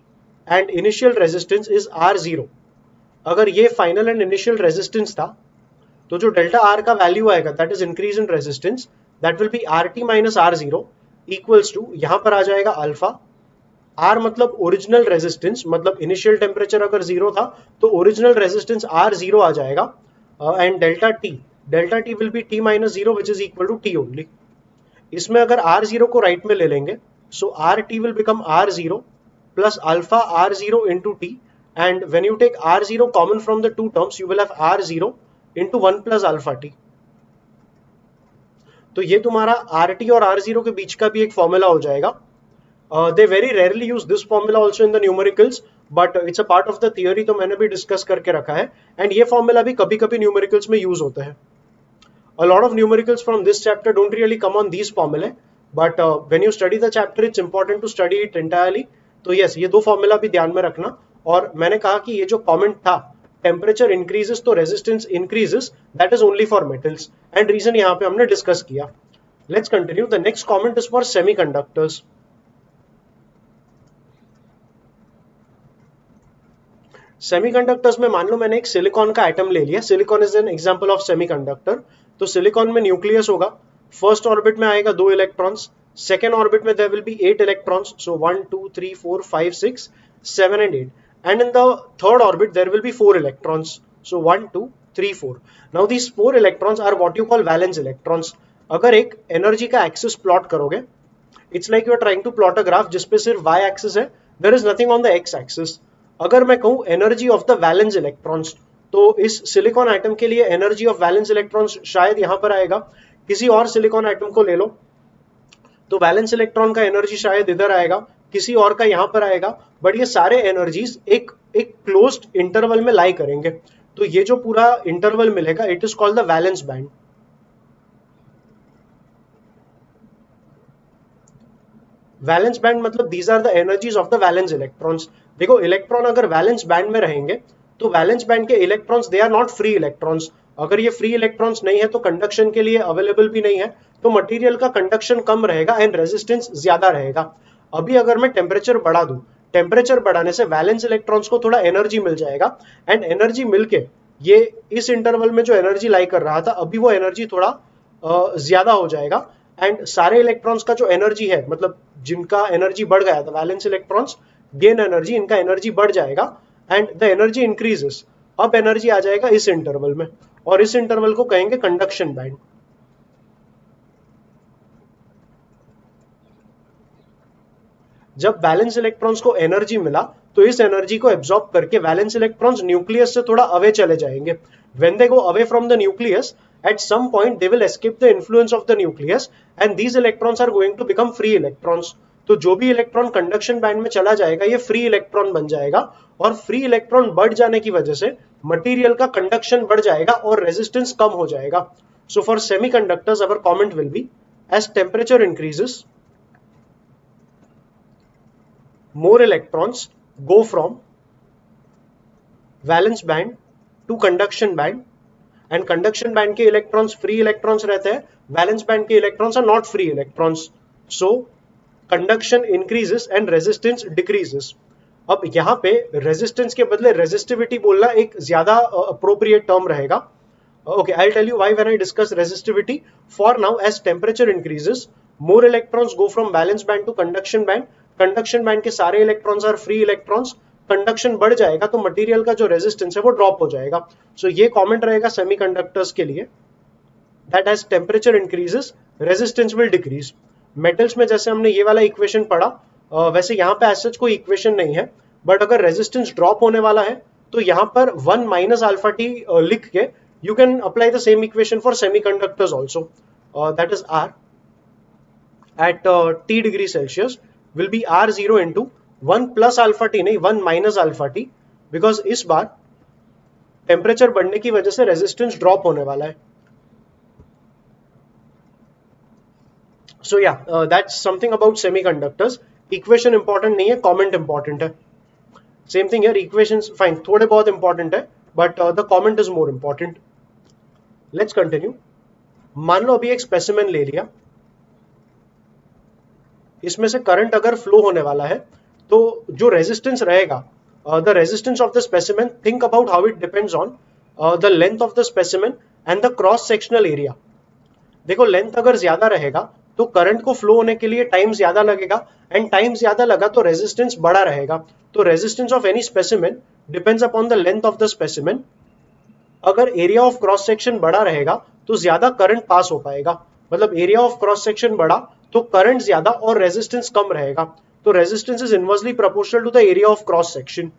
and initial resistance is R0। अगर ये final and initial resistance था तो जो डेल्टा आर का value आएगा that is increase in resistance, that will be RT minus R0 equals to, यहां पर आ जाएगा अल्फा। आर मतलब ओरिजिनल रेजिस्टेंस, मतलब इनिशियल टेम्परेचर अगर 0 था तो ओरिजिनल रेजिस्टेंस R0 आ जाएगा, and delta T will be T minus 0 which is equal to T only. इसमें अगर R0 को राइट में ले लेंगे so RT will become R0 plus alpha R0 into T, and when you take R0 common from the two terms you will have R0 into 1 plus alpha T। तो ये तुम्हारा RT और R0 के बीच का भी एक फॉर्मूला हो जाएगा। They very rarely use this formula also in the numericals, but it's a part of the theory, तो मैंने भी डिस्कस करके रखा है, एंड ये फॉर्मूला भी कभी कभी न्यूमेरिकल्स में यूज होता है। A lot of numericals from this chapter don't really come on these formulae, but when you study the chapter it's important to study it entirely। तो yes, ये दो फॉर्मूला भी ध्यान में रखना। और मैंने कहा कि ये जो कमेंट था टेम्परेचर इंक्रीजेस तो resistance increases, that is only for metals, and reason यहाँ पे हमने डिस्कस किया। Let's continue. The next comment is for semiconductors. Semiconductors में मान लो मैंने एक सिलिकॉन का एटम ले लिया, silicon is an example of semiconductor. तो सिलिकॉन में न्यूक्लियस होगा, फर्स्ट ऑर्बिट में आएगा 2 इलेक्ट्रॉन्स, सेकेंड ऑर्बिट में there will be 8 electrons, so 1 2 3 4 5 6 7 and 8, and in the third orbit there will be 4 electrons, so 1 2 3 4। now these 4 electrons are what you call valence electrons। अगर एक energy का axis plot करोगे, it's like you are trying to plot a graph जिसपे सिर्फ y axis है, there is nothing on the x axis. अगर मैं कहूं energy of the valence electrons, तो इस सिलिकॉन एटम के लिए एनर्जी ऑफ वैलेंस इलेक्ट्रॉन्स शायद यहां पर आएगा। किसी और सिलिकॉन एटम को ले लो तो वैलेंस इलेक्ट्रॉन का एनर्जी शायद इधर आएगा, किसी और का यहां पर आएगा, बट ये सारे एनर्जीज एक क्लोज्ड इंटरवल में लाई करेंगे। तो ये जो पूरा इंटरवल मिलेगा it is called the valence band. Valence band मतलब these are the energies of the valence electrons. देखो इलेक्ट्रॉन अगर वैलेंस बैंड में रहेंगे तो वैलेंस बैंड के electrons they are not free electrons. अगर ये फ्री इलेक्ट्रॉन्स नहीं है तो कंडक्शन के लिए अवेलेबल भी नहीं है, तो मटेरियल का कंडक्शन कम रहेगा एंड रेजिस्टेंस ज्यादा रहेगा। अभी अगर मैं टेम्परेचर बढ़ा दूं, टेम्परेचर बढ़ाने से वैलेंस इलेक्ट्रॉन्स को थोड़ा एनर्जी मिल जाएगा, एंड एनर्जी मिलके ये इस इंटरवल में जो एनर्जी लाई कर रहा था अभी वो एनर्जी थोड़ा ज्यादा हो जाएगा, एंड सारे इलेक्ट्रॉन्स का जो एनर्जी है, मतलब जिनका एनर्जी बढ़ गया था वैलेंस इलेक्ट्रॉन्स गेन एनर्जी, इनका एनर्जी बढ़ जाएगा एंड द एनर्जी इंक्रीजेस। अब एनर्जी आ जाएगा इस इंटरवल में, और इस इंटरवल को कहेंगे कंडक्शन बैंड। जब वैलेंस इलेक्ट्रॉन्स को एनर्जी मिला तो इस एनर्जी को एब्जॉर्ब करके वैलेंस इलेक्ट्रॉन्स न्यूक्लियस से थोड़ा अवे चले जाएंगे. When they go away from the nucleus, at some point they will escape the influence of the nucleus and these electrons are going to become free electrons. तो जो भी electron conduction band में चला जाएगा ये free electron बन जाएगा, और फ्री इलेक्ट्रॉन बढ़ जाने की वजह से मटेरियल का कंडक्शन बढ़ जाएगा और रेजिस्टेंस कम हो जाएगा. So for semiconductors our comment will be, as temperature increases more electrons go from valence band to conduction band, and conduction band के इलेक्ट्रॉन्स फ्री इलेक्ट्रॉन्स रहते हैं, वैलेंस बैंड के electrons are not free electrons. So conduction increases and resistance decreases. अब यहाँ पे resistance के बदले resistivity बोलना एक ज्यादा अप्रोप्रिएट टर्म रहेगा. Okay, I will tell you why when I discuss resistivity. For now, as temperature increases more electrons go from valence band to conduction band. Conduction band के सारे electrons are free electrons. Conduction बढ़ जाएगा तो material का जो resistance है वो drop हो जाएगा. सो ये कमेंट रहेगा सेमीकंडक्टर्स के लिए, that as temperature increases resistance will decrease. Metals में जैसे हमने ये वाला इक्वेशन पढ़ा, वैसे यहाँ पे एज सच कोई इक्वेशन नहीं है, बट अगर रेजिस्टेंस ड्रॉप होने वाला है तो यहाँ पर 1 माइनस अल्फा टी लिख के you can apply the same equation for semiconductors also. That is R at T degree Celsius will be R0 into 1 plus alpha T, नहीं 1 माइनस अल्फा टी, बिकॉज इस बार टेम्परेचर बढ़ने की वजह से resistance drop होने वाला है. सो या that's something about semiconductors. Equation important नहीं है, कमेंट इंपॉर्टेंट है. सेम थिंग यार, इक्वेशंस फाइन थोड़े बहुत इंपॉर्टेंट है, but the comment is more important. Let's continue. मान लो अभी एक स्पेसिमेन ले लिया, इसमें से करंट अगर फ्लो होने वाला है तो जो रेजिस्टेंस रहेगा, the resistance of the specimen, think about how it depends on the length of the specimen and the cross sectional area. देखो, लेंथ अगर ज्यादा रहेगा तो करंट को फ्लो होने के लिए टाइम ज्यादा लगेगा, एंड टाइम ज्यादा लगा तो रेजिस्टेंस बड़ा रहेगा. तो resistance of any specimen depends upon the length of the specimen. अगर एरिया ऑफ क्रॉस सेक्शन बड़ा रहेगा तो ज्यादा करंट पास हो पाएगा, मतलब एरिया ऑफ क्रॉस सेक्शन बड़ा तो करंट ज्यादा और रेजिस्टेंस कम रहेगा. तो resistance is inversely proportional to the area of cross section.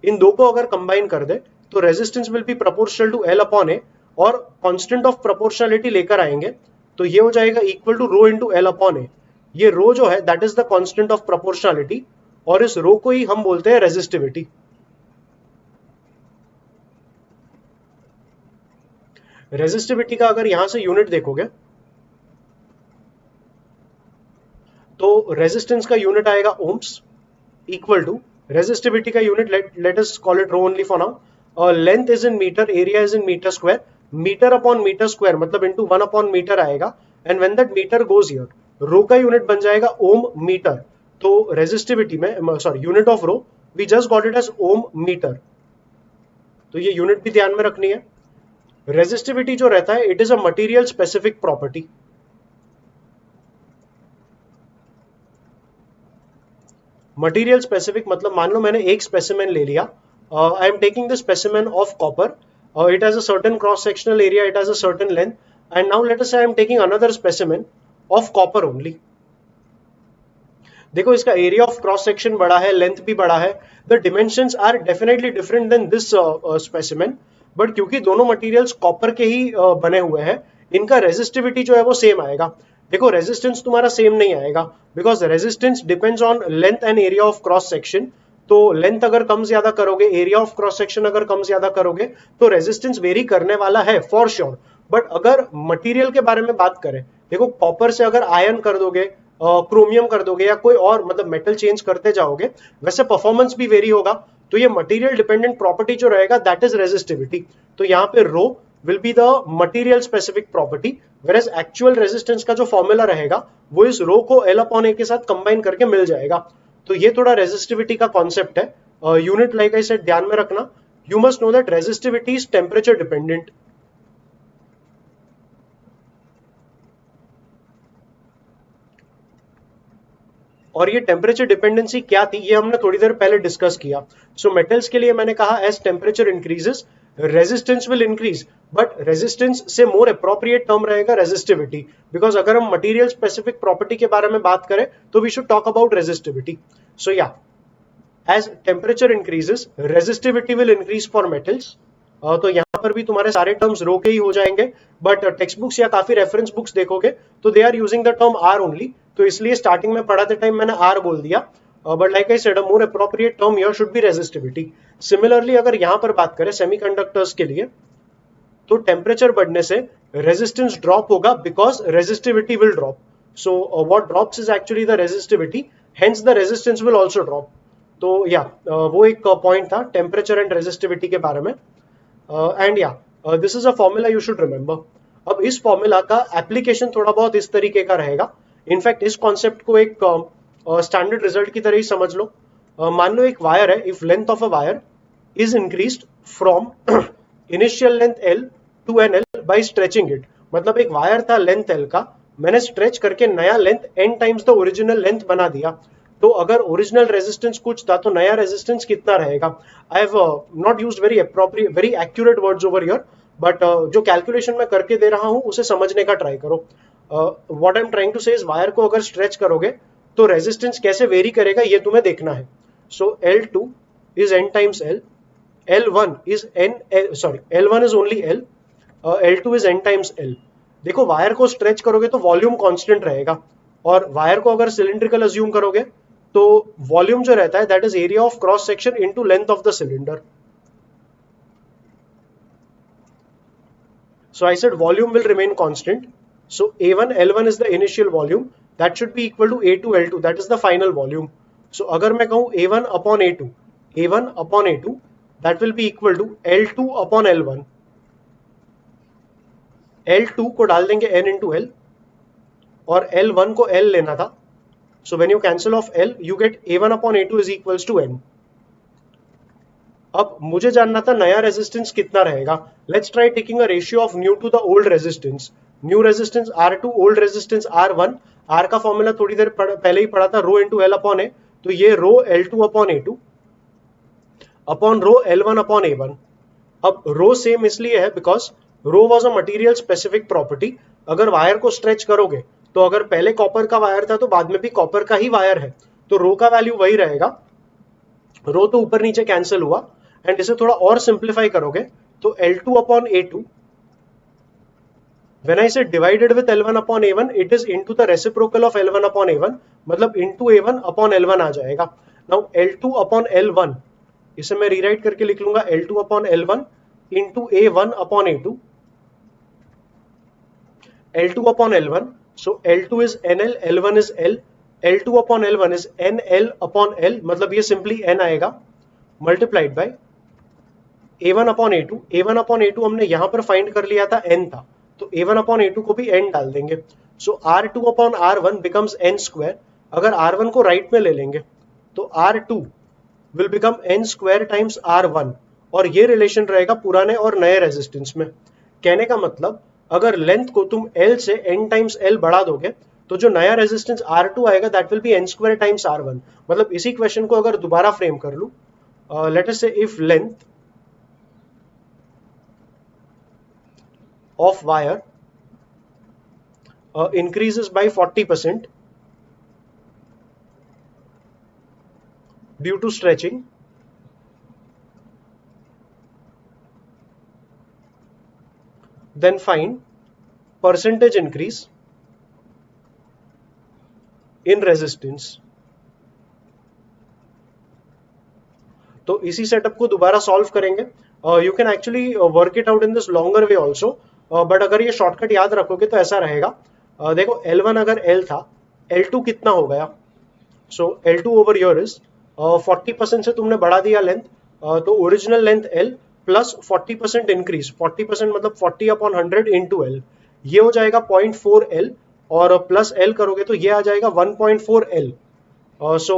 इन दो को अगर कंबाइन कर दे तो resistance will be proportional to L upon A, और कांस्टेंट ऑफ प्रोपोर्शनलिटी लेकर आएंगे तो ये हो जाएगा equal to rho into L upon A. ये रो जो है that is the constant of proportionality, और इस रो को ही हम बोलते हैं रेजिस्टिविटी. रेजिस्टिविटी का अगर यहां से यूनिट देखोगे तो रेजिस्टेंस का यूनिट आएगा ओम्स, इक्वल टू रेजिस्टिविटी का unit, let us call it rho only for now. Length is in metre, area is in metre square. Metre upon metre square मतलब इनटू 1 अपॉन मीटर आएगा, and when that metre goes here, rho का unit बन जाएगा ohm metre. तो resistivity में, sorry, unit of rho we just got it as ohm metre. तो ये unit भी ध्यान में रखनी है. रेजिस्टिविटी जो रहता है, it is a material specific property. Material specific मतलब मान लो मैंने एक स्पेसिमेन ले लिया, I am taking the specimen of copper, it has a certain cross sectional area, it has a certain length, and now let us say I am taking another specimen of copper only. देखो, इसका area of cross section बड़ा है, length भी बड़ा है, the dimensions are definitely different than this specimen, but क्योंकि दोनों materials copper के ही बने हुए हैं, इनका रेजिस्टिविटी जो है वो सेम आएगा. देखो, रेजिस्टेंस तुम्हारा सेम नहीं आएगा, because resistance depends on length and area of cross section. तो लेंथ अगर कम ज्यादा करोगे, एरिया ऑफ क्रॉस सेक्शन अगर कम ज्यादा करोगे, तो रेजिस्टेंस वेरी करने वाला है फॉर श्योर. बट अगर मटेरियल के बारे में बात करें, देखो कॉपर से अगर आयन कर दोगे, क्रोमियम कर दोगे, या कोई और मतलब मेटल चेंज करते जाओगे, वैसे परफॉर्मेंस भी वेरी होगा. तो ये मटेरियल डिपेंडेंट प्रॉपर्टी जो रहेगा दैट इज रेजिस्टिविटी. तो यहाँ पे रो will be the material specific property, whereas actual resistance का जो फॉर्मूला रहेगा वो इस रो को L अपॉन A के साथ कंबाइन करके मिल जाएगा. तो ये थोड़ा रेजिस्टिविटी का कॉन्सेप्ट है. यूनिट लाइक आई सेड ध्यान में रखना. You must know that resistivity is temperature dependent. और ये टेम्परेचर डिपेंडेंसी क्या थी ये हमने थोड़ी देर पहले डिस्कस किया. सो मेटल्स के लिए मैंने कहा as temperature increases resistance will increase, but resistance से मोर अप्रोप्रिएट टर्म रहेगा रेजिस्टिविटी, बिकॉज अगर हम मटेरियल स्पेसिफिक प्रॉपर्टी के बारे में बात करें तो we should talk about resistivity. So yeah, as temperature increases resistivity will increase for metals. तो यहाँ पर भी तुम्हारे सारे टर्म्स रो के ही हो जाएंगे, बट टेक्स्ट बुक्स या काफी रेफरेंस बुक्स देखोगे तो they are using the term R only, तो इसलिए स्टार्टिंग में पढ़ाते टाइम मैंने आर बोल दिया, but like I said a more appropriate term here should be resistivity. Similarly अगर यहाँ पर बात करें सेमीकंडक्टर्स के लिए, तो टेम्परेचर बढ़ने से रेजिस्टेंस ड्रॉप होगा because resistivity will drop. So what drops is actually the resistivity, hence the resistance will also drop. तो या वो एक पॉइंट था टेम्परेचर एंड रेजिस्टिविटी के बारे में. एंड या, this is a formula you should remember. अब इस फॉर्मूला का एप्लीकेशन थोड़ा बहुत इस तरीके का रहेगा. इनफैक्ट इस कॉन्सेप्ट को एक स्टैंडर्ड रिजल्ट की तरह ही समझ लो. मान लो एक वायर है, if length of a wire is increased from initial length L to n L by stretching it. मतलब एक वायर था लेंथ एल का, मैंने स्ट्रेच करके नया length n times the original length बना दिया. तो अगर ओरिजिनल रेजिस्टेंस कुछ था तो नया रेजिस्टेंस कितना रहेगा. I have not used very appropriate very accurate words over here, but जो कैलकुलेशन मैं करके दे रहा हूं उसे समझने का ट्राई करो. What I am trying to say is wire को अगर स्ट्रेच करोगे तो रेजिस्टेंस कैसे वेरी करेगा ये तुम्हें देखना है. सो L2 is n times L, L1 is n, sorry L1 is only L, L2 is n times L. देखो वायर को स्ट्रेच करोगे तो वॉल्यूम कांस्टेंट रहेगा, और वायर को अगर सिलिंड्रिकल अज्यूम करोगे तो वॉल्यूम जो रहता है that is area of cross section into length of the cylinder. So I said volume will remain constant. So A1 L1 is the initial volume, that should be equal to A2 L2, that is the final volume. So अगर मैं कहूँ A1 upon A2, A1 upon A2 that will be equal to L2 upon L1. L2 को डाल देंगे N into L और L1 को L लेना था. So when you cancel off L, you get A1 upon A2 is equals to N. अब मुझे जानना था नया रेजिस्टेंस कितना रहेगा. Let's try taking a ratio of new to the old resistance. New resistance R2, old resistance R1. R का formula थोड़ी देर पहले ही पढ़ा था, rho into L upon A. तो ये rho L2 upon A2 upon rho L1 upon A1. अब रो सेम इसलिए है because rho was a material specific property. अगर वायर को स्ट्रेच करोगे तो अगर पहले कॉपर का वायर था तो बाद में भी कॉपर का ही वायर है, तो रो का वैल्यू वही रहेगा. रो तो ऊपर नीचे कैंसिल हुआ. एंड इसे थोड़ा और सिंप्लीफाई करोगे तो L2 upon A2, when I से divided with L1 upon A1, it is into the reciprocal of L1 upon A1, मतलब इनटू A1 अपॉन L1 आ जाएगा. नाउ L2 अपॉन L1, इसे मैं रीराइट करके लिख लूंगा L2 upon L1 into A1 upon A2, L2 upon L1. So L2 is NL, L1 is L, L2 upon L1 is NL upon L, मतलब ये simply N आएगा, multiplied by A1 upon A2. A1 upon A2 हमने यहां पर find कर लिया था N था, तो A1 अपॉन A2 को भी N डाल देंगे. सो R2 upon R1 becomes N square. अगर R1 को राइट में ले लेंगे तो R2 will become N square times R1, और ये रिलेशन रहेगा पुराने और नए रेजिस्टेंस में. कहने का मतलब अगर लेंथ को तुम L से N टाइम्स L बढ़ा दोगे तो जो नया रेजिस्टेंस R2 आएगा that will B N square times R1. मतलब इसी क्वेश्चन को अगर दोबारा फ्रेम कर लूं, लेट अस से if length of wire increases by 40% due to stretching, then find percentage increase in resistance. तो इसी सेटअप को दोबारा सॉल्व करेंगे. You can actually work it out in this longer way also, but अगर ये shortcut याद रखोगे तो ऐसा रहेगा. देखो L1 अगर L था, L2 कितना हो गया. सो L2 ओवर हियर इज 40% से तुमने बढ़ा दिया लेंथ, तो original length L plus 40% increase. 40% मतलब 40 अपॉन 100 इंटू L, ये हो जाएगा 0.4 L, और प्लस L करोगे तो ये आ जाएगा 1.4 L. सो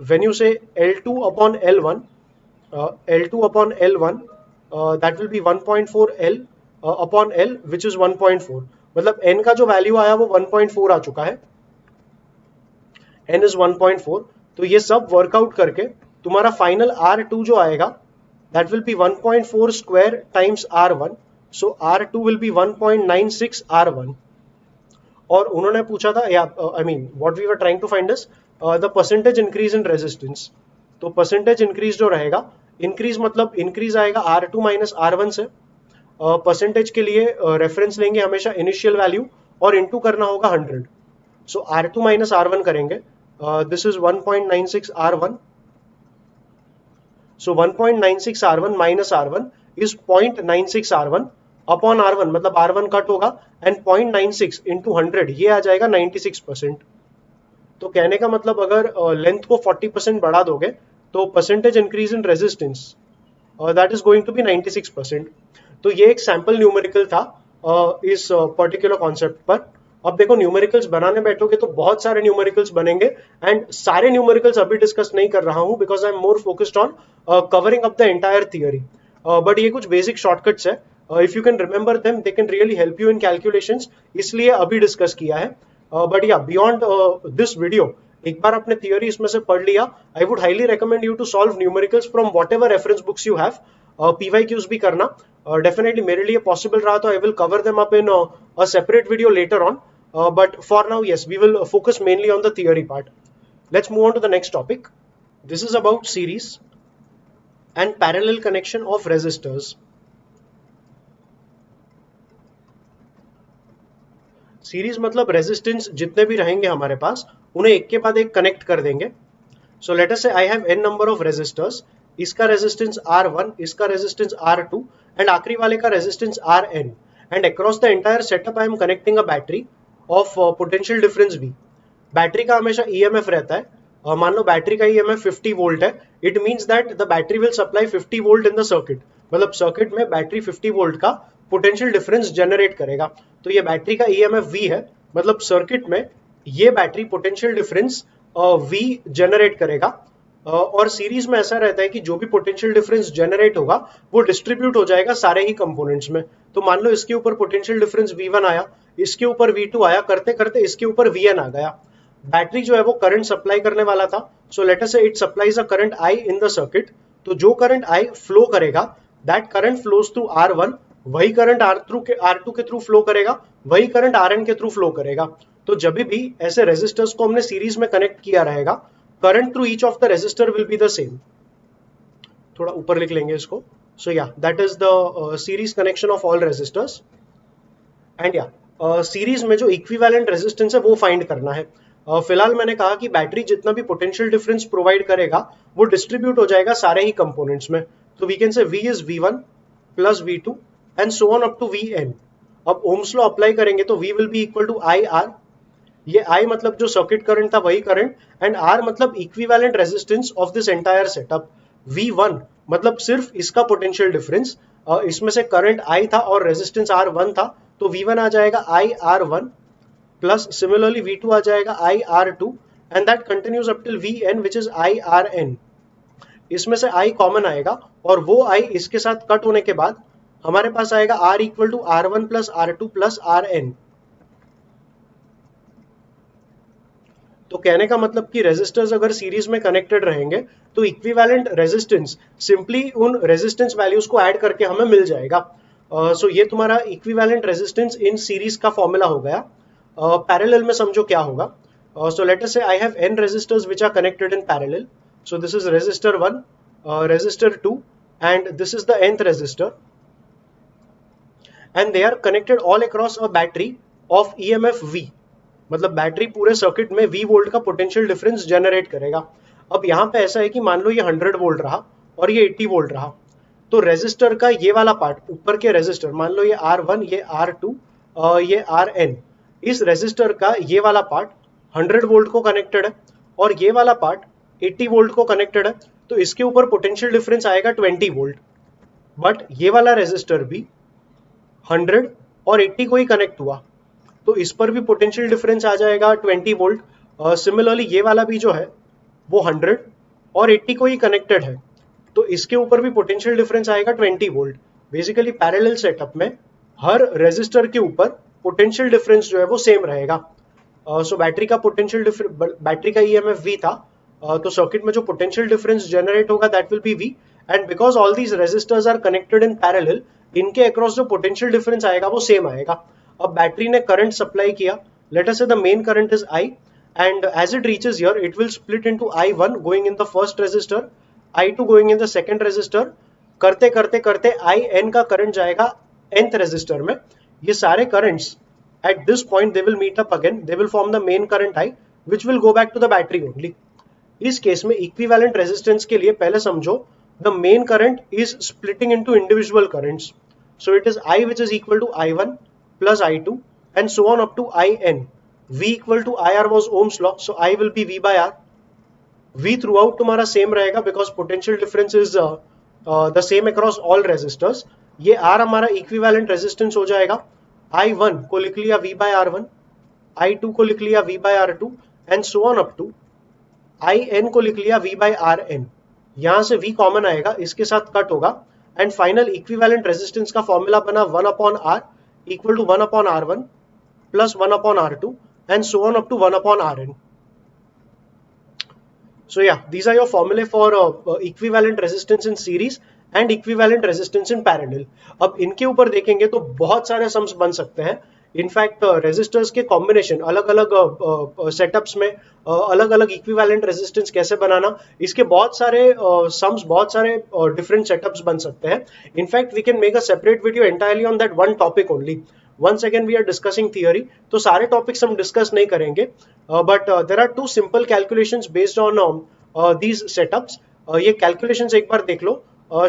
व्हेन यू से L2 upon L1, L2 upon L1, that will be 1.4 L upon L which is 1.4. मतलब N का जो वैल्यू आया वो 1.4 आ चुका है, N is 1.4. तो ये सब वर्कआउट करके तुम्हारा फाइनल R2 जो आएगा that will be 1.4 square times R1. So R2 will be 1.96 R1. और उन्होंने पूछा था या I mean what we were trying to find is the percentage increase in resistance. तो परसेंटेज इंक्रीज जो रहेगा, इंक्रीज मतलब इंक्रीज आएगा R2 माइनस R1 से. परसेंटेज के लिए रेफरेंस लेंगे हमेशा इनिशियल वैल्यू और इनटू करना होगा 100. सो R2 माइनस R1 करेंगे. This is 1.96 R1. So 1.96 R1 minus R1 is 0.96 R1 upon R1, मतलब R1 कट होगा एंड 0.96 इंटू 100 ये आ जाएगा 96%. तो कहने का मतलब अगर लेंथ को 40% बढ़ा दोगे तो percentage increase in resistance that is going to be 96%. तो ये एक सैंपल न्यूमेरिकल था इस पर्टिकुलर कॉन्सेप्ट पर. अब देखो न्यूमेरिकल्स बनाने बैठोगे तो बहुत सारे न्यूमेरिकल्स बनेंगे एंड सारे न्यूमेरिकल्स अभी डिस्कस नहीं कर रहा हूं because I am more focused on covering up the entire theory. But ये कुछ बेसिक शॉर्टकट्स है, if you can remember them they can really help you in calculations, इसलिए अभी डिस्कस किया है. बट या बियॉन्ड दिस वीडियो एक बार आपने थियरी इसमें से पढ़ लिया, I would highly recommend you to solve numericals from whatever reference books you have. PYQs भी करना डेफिनेटली मेरे लिए पॉसिबल रहा तो I will cover them up in a separate video later on. But for now, yes, we will focus mainly on the theory part. Let's move on to the next topic. This is about series and parallel connection of resistors. Series मतलब resistance जितने भी रहेंगे हमारे पास उन्हें एक के बाद एक कनेक्ट कर देंगे. So let us say I have n number of resistors. इसका रेजिस्टेंस R1, इसका रेजिस्टेंस R2 एंड आखिरी वाले का resistance Rn. And across the entire setup I am connecting a battery of potential difference V. Battery का हमेशा EMF रहता है. मान लो बैटरी का EMF 50 वोल्ट है. It means that the battery will supply 50 volt in the circuit. मतलब circuit में battery 50 volt का पोटेंशियल डिफरेंस जनरेट करेगा. तो ये बैटरी का EMF V है, मतलब सर्किट में ये battery potential difference V generate करेगा. और सीरीज में ऐसा रहता है कि जो भी पोटेंशियल डिफरेंस जनरेट होगा वो डिस्ट्रीब्यूट हो जाएगा सारे ही कंपोनेंट्स में. तो मान लो इसके ऊपर पोटेंशियल डिफरेंस V1 आया, इसके ऊपर V2 आया, करते करते इसके ऊपर Vn आ गया. बैटरी जो है वो करंट सप्लाई करने वाला था. सो लेट अस से it supplies a current I in the circuit. तो जो करंट I फ्लो करेगा that current flows through R1, वही करंट R2 के थ्रू फ्लो करेगा, वही करंट Rn के थ्रू फ्लो करेगा. तो जब भी ऐसे रेजिस्टर्स को हमने सीरीज में कनेक्ट किया रहेगा, current through each of the resistor will be the same. थोड़ा ऊपर लिख लेंगे इसको. So yeah that is the series connection of all resistors. And yeah series में जो इक्विवेलेंट रेजिस्टेंस है वो फाइंड करना है. फिलहाल मैंने कहा कि बैटरी जितना भी पोटेंशियल डिफरेंस प्रोवाइड करेगा वो डिस्ट्रीब्यूट हो जाएगा सारे ही कंपोनेंट्स में. तो we can say V is V1 plus V2 and so on up to Vn. अब ओम्स लॉ अप्लाई करेंगे तो V will be equal to IR. ये I मतलब जो सर्किट करंट था वही करंट, एंड R मतलब equivalent resistance of this entire setup. V1 मतलब सिर्फ इसका पोटेंशियल डिफरेंस, इसमें से करंट I था और रेजिस्टेंस R1 था, तो V1 आ जाएगा IR1 प्लस सिमिलरली V2 आ जाएगा IR2 and that continues up till Vn which is IRn. इसमें से I कॉमन आएगा और वो I इसके साथ कट होने के बाद हमारे पास आएगा R equal to R1 plus R2 plus Rn. तो कहने का मतलब कि रेजिस्टर्स अगर सीरीज में कनेक्टेड रहेंगे तो इक्विवेलेंट रेजिस्टेंस सिंपली उन रेजिस्टेंस वैल्यूज को ऐड करके हमें मिल जाएगा. सो ये तुम्हारा इक्विवेलेंट रेजिस्टेंस इन सीरीज का फॉर्मूला हो गया. पैरेलल में समझो क्या होगा. सो let us say I have n resistors which are connected in parallel. So this is resistor 1, resistor 2 and this is the nth resistor, and they are connected all across a battery of EMF V. मतलब battery पूरे circuit में V volt का potential difference generate करेगा. अब यहाँ पे ऐसा है कि मान लो ये 100 वोल्ट रहा और ये 80 वोल्ट रहा, तो रेजिस्टर का ये वाला पार्ट ऊपर के रेजिस्टर, मान लो ये R1, ये R2, ये Rn, इस रेजिस्टर का ये वाला पार्ट 100 वोल्ट को कनेक्टेड है और ये वाला पार्ट 80 वोल्ट को कनेक्टेड है. तो इसके ऊपर पोटेंशियल डिफरेंस आएगा 20 वोल्ट. बट ये वाला रेजिस्टर भी 100 और 80 को ही कनेक्ट हुआ, तो इस पर भी पोटेंशियल डिफरेंस आ जाएगा 20 वोल्ट. सिमिलरली ये वाला भी जो है वो 100 और 80 को ही कनेक्टेड है, तो इसके ऊपर भी पोटेंशियल डिफरेंस आएगा 20 वोल्ट. बेसिकली पैरेलल सेटअप में हर रेजिस्टर के ऊपर पोटेंशियल डिफरेंस जो है वो सेम रहेगा. सो बैटरी का EMF V था, तो सर्किट में जो पोटेंशियल डिफरेंस जनरेट होगा that will be V, and because all these resistors are connected in parallel, इनके अक्रॉस जो पोटेंशियल डिफरेंस आएगा वो सेम आएगा. अब बैटरी ने करंट सप्लाई किया, let us say the main current is I, and as it reaches here it will split into I1 going in the first resistor, I2 going in the second resistor. करते करते करते IN का current जाएगा nth resistor में. ये सारे currents at this point they will meet up again, they will form the main current I which will go back to the battery only. इस case में इक्विवेलेंट रेजिस्टेंस के लिए पहले समझो the main current is splitting into individual currents, so it is I which is equal to I1 plus I2 and so on up to IN. V equal to IR was Ohm's law, so I will be V by R. V throughout तुम्हारा same रहेगा because potential difference is the same across all resistors. ये R हमारा equivalent resistance हो जाएगा. I1 को लिख लिया V by R1, I2 को लिख लिया V by R2 and so on up to IN को लिख लिया V by RN. यहाँ से V कॉमन आएगा, इसके साथ कट होगा एंड फाइनल इक्विवेलेंट रेजिस्टेंस का फॉर्मूला बना 1 upon R equal to 1 upon R1 plus 1 upon R2 and so on up to 1 upon Rn. So yeah, these are your formulae for equivalent resistance in series and equivalent resistance in parallel. अब इनके ऊपर देखेंगे तो बहुत सारे sums बन सकते हैं. इनफैक्ट रेजिस्टर्स के कॉम्बिनेशन अलग अलग सेटअप्स में अलग अलग इक्विवेलेंट रेजिस्टेंस कैसे बनाना, इसके बहुत सारे सम्स, बहुत सारे डिफरेंट सेटअप्स बन सकते हैं. In fact we can make a separate video entirely on that one topic only. Once again we are discussing theory, तो सारे टॉपिक्स हम डिस्कस नहीं करेंगे, but there are two simple calculations based on these setups. ये calculations एक बार देख लो,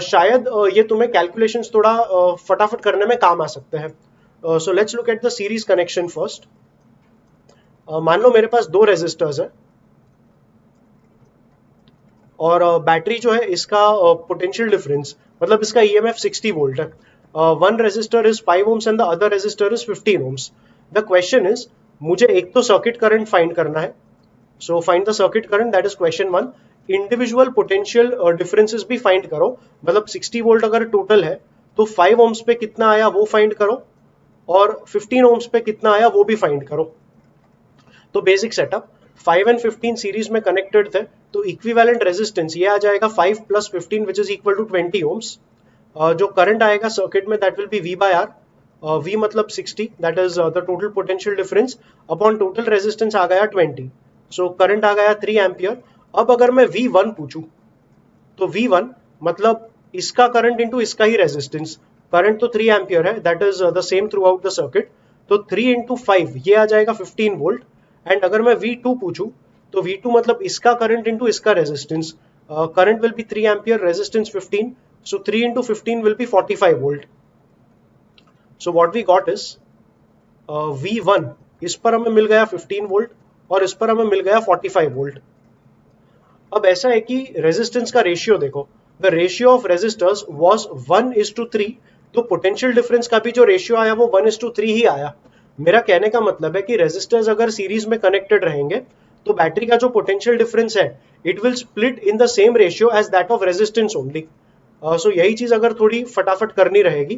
शायद ये तुम्हें कैलकुलेशंस थोड़ा फटाफट करने में काम आ सकते हैं. So let's look at the series connection first. मान लो मेरे पास दो रेजिस्टर्स है और बैटरी जो है इसका पोटेंशियल डिफरेंस मतलब इसका EMF 60 वोल्ट है. One resistor is 5 ohms and the other resistor is 15 ohms. The question is, मुझे एक तो सर्किट करंट फाइंड करना है. So find the circuit current, that is question 1. Individual potential differences भी find करो, मतलब 60 वोल्ट अगर टोटल है तो 5 ohms पे कितना आया वो फाइंड करो और 15 ohms पे कितना आया वो भी फाइंड करो. तो बेसिक सेटअप, 5 and 15 सीरीज में कनेक्टेड थे तो इक्विवेलेंट रेजिस्टेंस ये आ जाएगा 5 plus 15 which is equal to 20 ohms. जो करंट आएगा सर्किट में that will be V by R. V मतलब 60, that is the total potential difference upon total resistance आ गया 20. सो करंट आ गया 3 एम्पियर. अब अगर मैं V1 पूछूं तो V1 मतलब इसका करंट इंटू इसका ही रेजिस्टेंस. करंट तो 3 एम्पियर है, that is the same through out the circuit. तो 3 into 5 ये आ जाएगा 15 वोल्ट. एंड अगर मैं V2 पूछूं तो V2 मतलब इसका करंट इंटू इसका resistance. Current will be 3 ampere, resistance 15. So 3 into 15 will be 45 volt. So what we got is V1 इस पर हमें मिल गया 15 वोल्ट और इस पर हमें मिल गया 45 वोल्ट. अब ऐसा है कि रेजिस्टेंस का रेशियो देखो, the ratio of resistors was 1:3. तो पोटेंशियल डिफरेंस का भी जो रेशियो आया वो 1:3 ही आया. मेरा कहने का मतलब है कि रेजिस्टर्स अगर सीरीज में कनेक्टेड रहेंगे तो बैटरी का जो पोटेंशियल डिफरेंस है it will split in the same ratio as that of resistance only. So यही चीज अगर थोड़ी फटाफट करनी रहेगी.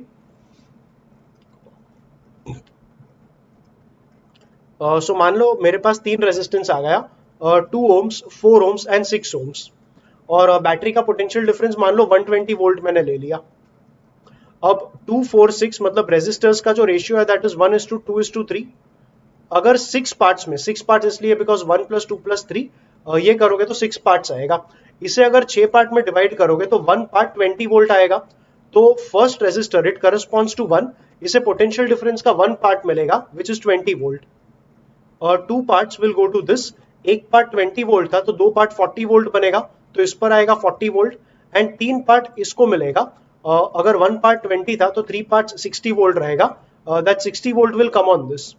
सो मान लो मेरे पास 3 रेजिस्टेंस आ गया, 2 ohms, 4 ohms एंड 6 ohms, और बैटरी का पोटेंशियल डिफरेंस मान लो 120 वोल्ट मैंने ले लिया. अब 2, 4, 6 मतलब रेजिस्टर्स का जो रेशियो है दैट इज 1:2:3. अगर 6 पार्ट्स में, 6 पार्ट्स इसलिए बिकॉज 1 + 2 + 3 ये करोगे तो 6 पार्ट्स आएगा. इसे अगर 6 पार्ट में डिवाइड करोगे तो 1 पार्ट 20 वोल्ट आएगा. तो first resistor it corresponds to 1, इसे पोटेंशियल डिफरेंस का 1 पार्ट मिलेगा विच इज 20 वोल्ट. और 2 parts will go to this. एक पार्ट 20 वोल्ट था तो 2 पार्ट 40 वोल्ट बनेगा, तो इस पर आएगा 40 वोल्ट. एंड 3 पार्ट इसको मिलेगा. अगर 1 पार्ट 20 था तो 3 पार्ट 60 वोल्ट रहेगा, that 60 volt will come on this.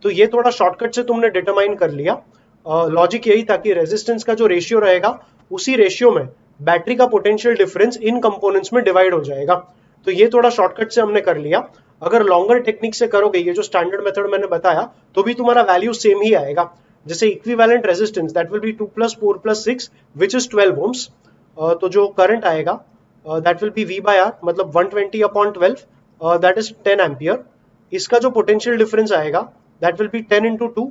तो ये थोड़ा शॉर्टकट से तुमने डिटरमाइन कर लिया. लॉजिक यही था कि रेजिस्टेंस का जो रेशियो रहेगा उसी रेशियो में बैटरी का पोटेंशियल डिफरेंस इन कंपोनेंट्स में डिवाइड हो जाएगा. तो ये थोड़ा शॉर्टकट से हमने कर लिया. अगर लॉन्गर टेक्निक से करोगे, ये जो स्टैंडर्ड मेथड मैंने बताया, तो भी तुम्हारा वैल्यू सेम ही आएगा. जैसे equivalent resistance that will be 2 + 4 + 6 which is 12 ohms. तो जो करंट आएगा that will be V by R मतलब 120/12 दैट इज 10 एम्पियर. इसका जो पोटेंशियल डिफरेंस आएगा that will B 10 into 2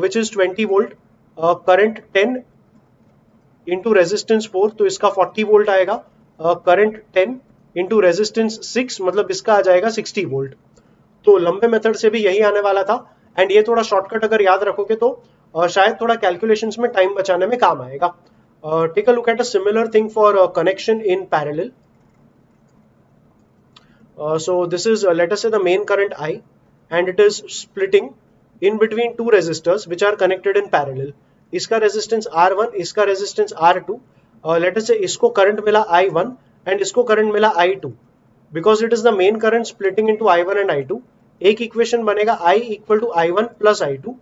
which is 20 volt. Current 10 into resistance 4 तो इसका 40 वोल्ट आएगा. करंट 10 इंटू रेजिस्टेंस 6, मतलब इसका आ जाएगा 60 वोल्ट। तो लंबे मेथड से भी यही आने वाला था, एंड ये थोड़ा शॉर्टकट अगर याद रखोगे तो शायद थोड़ा कैलकुलेशंस में टाइम बचाने में काम आएगा। Take a look at a similar thing for connection in parallel. So this is let us say the main current I, and it is splitting in between two resistors which are connected in parallel. इसका resistance R1, इसका resistance R2. Let us say इसको current मिला I1 and इसको current मिला I2. Because it is the main current splitting into I1 and I2, एक equation बनेगा I equal to I1 plus I2,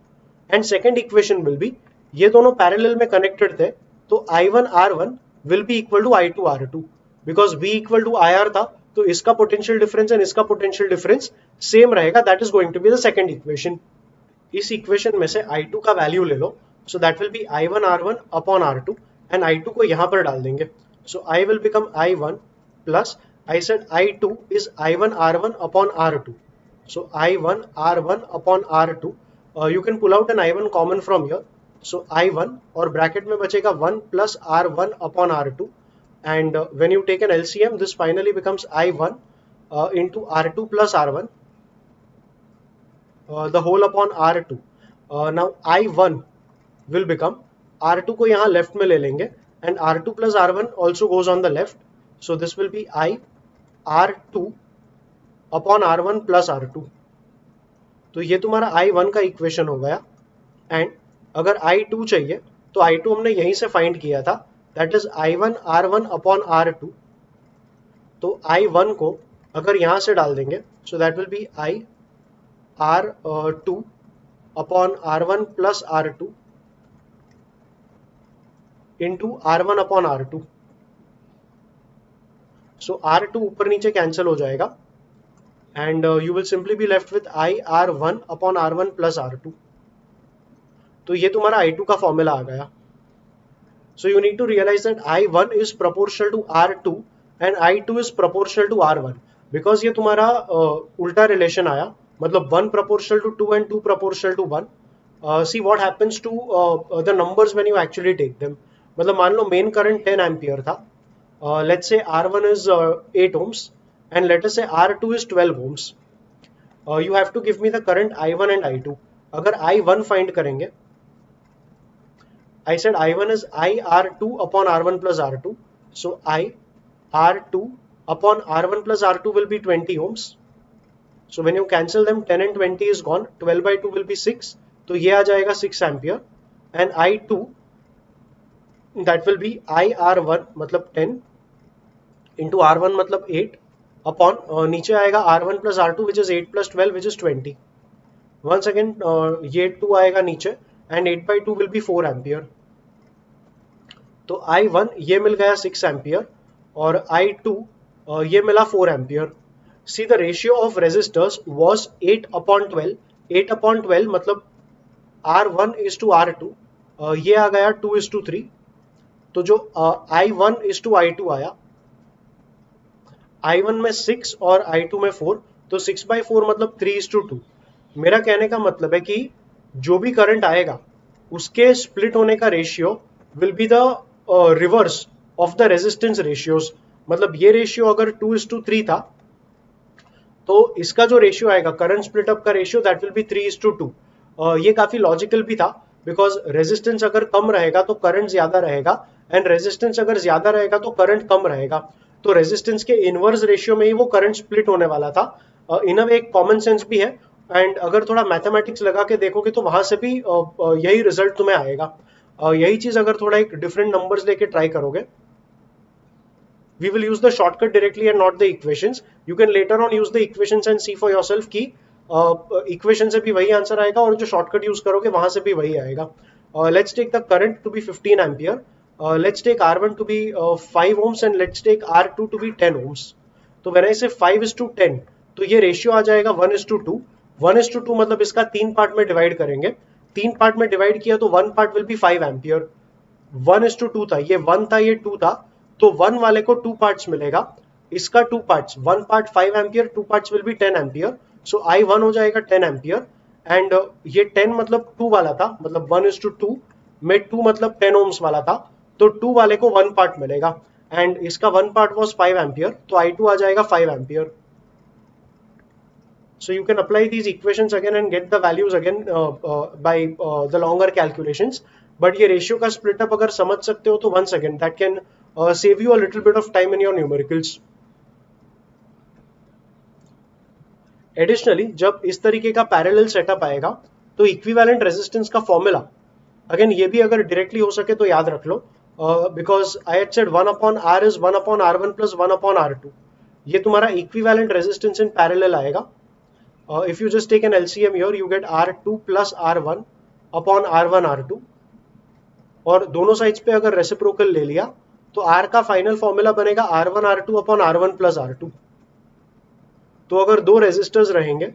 and second equation will be, ये दोनों parallel में connected थे तो I1 R1 will be equal to I2 R2, because V equal to IR था तो इसका पोटेंशियल डिफरेंस एंड इसका पोटेंशियल डिफरेंस सेम रहेगा, that is going to be the second equation. इस इक्वेशन में से I2 का वैल्यू ले लो, so that will be I1 R1 upon R2, and I2 को यहां पर डाल देंगे, so I will become I1 plus I said I2 is I1 R1 upon R2, so I1 R1 upon R2, you can pull out an I1 common from here, so I1 और bracket में बचेगा 1 plus R1 upon R2, and when you take an LCM, this finally becomes I1 into R2 plus R1, the whole upon R2. Now I1 will become, R2 को यहाँ left में ले लेंगे, and R2 plus R1 also goes on the left, so this will be I R2 upon R1 plus R2. तो ये तुम्हारा I1 का equation हो गया, एंड अगर I2 चाहिए तो I2 हमने यहीं से फाइंड किया था, that is I1 R1 upon R2, तो I1 को अगर यहां से डाल देंगे, सो that will be I R2 upon R1 plus R2 into R1 upon R2, so R2 ऊपर नीचे कैंसिल हो जाएगा, and you will simply be left with I R1 upon R1 plus R2। तो ये तुम्हारा I2 का फॉर्मूला आ गया। So you need to realize that I1 is proportional to R2 and I2 is proportional to R1, because ये तुम्हारा उल्टा relation आया, मतलब 1 proportional to 2 and 2 proportional to 1. See what happens to the numbers when you actually take them. मतलब मान लो main current 10 ampere था, let's say R1 is 8 ohms and let us say R2 is 12 ohms. You have to give me the current I1 and I2. अगर I1 find करेंगे, I said I1 is I R2 upon R1 plus R2. So I R2 upon R1 plus R2 will be 20 ohms. So when you cancel them, 10 and 20 is gone. 12 by 2 will be 6. तो ये आ जाएगा 6 ampere, and I2 that will be I R1 मतलब 10 into R1 मतलब 8 upon नीचे आएगा R1 plus R2 which is 8 plus 12 which is 20. Once again ये 2 आएगा नीचे, and 8 by 2 will be 4 ampere. तो I1 ये मिल गया 6 एम्पियर और I2 ये मिला 4 ampere. See the ratio of resistors was 8 upon 12, 8 upon 12 मतलब R1 is to R2, ये आ गया 2 is to 3, तो जो I1 is to I2 आया, I1 में 6 और I2 में 4, तो 6 by 4 मतलब 3 is to 2। मेरा कहने का मतलब है कि जो भी करंट आएगा उसके स्प्लिट होने का ratio will be the reverse of the resistance ratios. मतलब ये रेशियो अगर 2:3 था तो इसका जो रेशियो आएगा करंट स्प्लिट अप का रेशियो दैट विल बी 3:2। ये काफी लॉजिकल भी था, बिकॉज रेजिस्टेंस अगर कम रहेगा तो करंट ज्यादा रहेगा, एंड रेजिस्टेंस अगर ज्यादा रहेगा तो करंट कम रहेगा, तो रेजिस्टेंस के इनवर्स रेशियो में ही वो करंट स्प्लिट होने वाला था। इन अ वे एक कॉमन सेंस भी है, एंड अगर थोड़ा मैथमेटिक्स लगा के देखोगे तो वहां से भी यही रिजल्ट तुम्हें आएगा। यही चीज अगर थोड़ा एक डिफरेंट नंबर्स लेके ट्राई करोगे, we will use the shortcut directly and not the equations. You can later on use the equations and see for yourself कि equation से भी वही आंसर आएगा और जो shortcut use करोगे वहां से भी वही आएगा। Let's take the current to be 15 ampere. Let's take R1 to be 5 ohms and let's take R2 to be 10 ohms. तो when I say 5:10 तो ये रेशियो आ जाएगा 1:2। 1:2 मतलब इसका 3 पार्ट में डिवाइड करेंगे, 3 पार्ट में डिवाइड किया तो 1 पार्ट विल बी 5 एम्पियर। 1:2 था, ये 1 था, ये 2 था, तो 1 वाले को 2 पार्ट्स मिलेगा, इसका 2 parts, 1 part 5 ampere, 2 parts will be 10 ampere. So I1 हो जाएगा 10 एम्पियर, एंड ये 10 मतलब 2 वाला था, मतलब 1:2 में 2 मतलब 10 ओम्स वाला था, तो 2 वाले को 1 पार्ट मिलेगा, एंड इसका वन पार्ट वाज 5 एम्पियर, तो I2 आ जाएगा 5 ampere. So you can apply these equations again and get the values again by the longer calculations. But ये ratio का split up अगर समझ सकते हो तो once again that can save you a little bit of time in your numericals. Additionally, जब इस तरीके का parallel setup आएगा तो equivalent resistance का formula again ये भी अगर directly हो सके तो याद रख लो, because I had said 1 upon R is 1 upon R1 plus 1 upon R2. ये तुम्हारा equivalent resistance in parallel आएगा. If you just take an LCM here, you get R2 plus R1 upon R1 R2. और दोनों sides पे अगर reciprocal ले लिया तो R का फाइनल फॉर्मूला बनेगा R1 R2 upon R1 plus R2. तो अगर दो रेजिस्टर्स रहेंगे,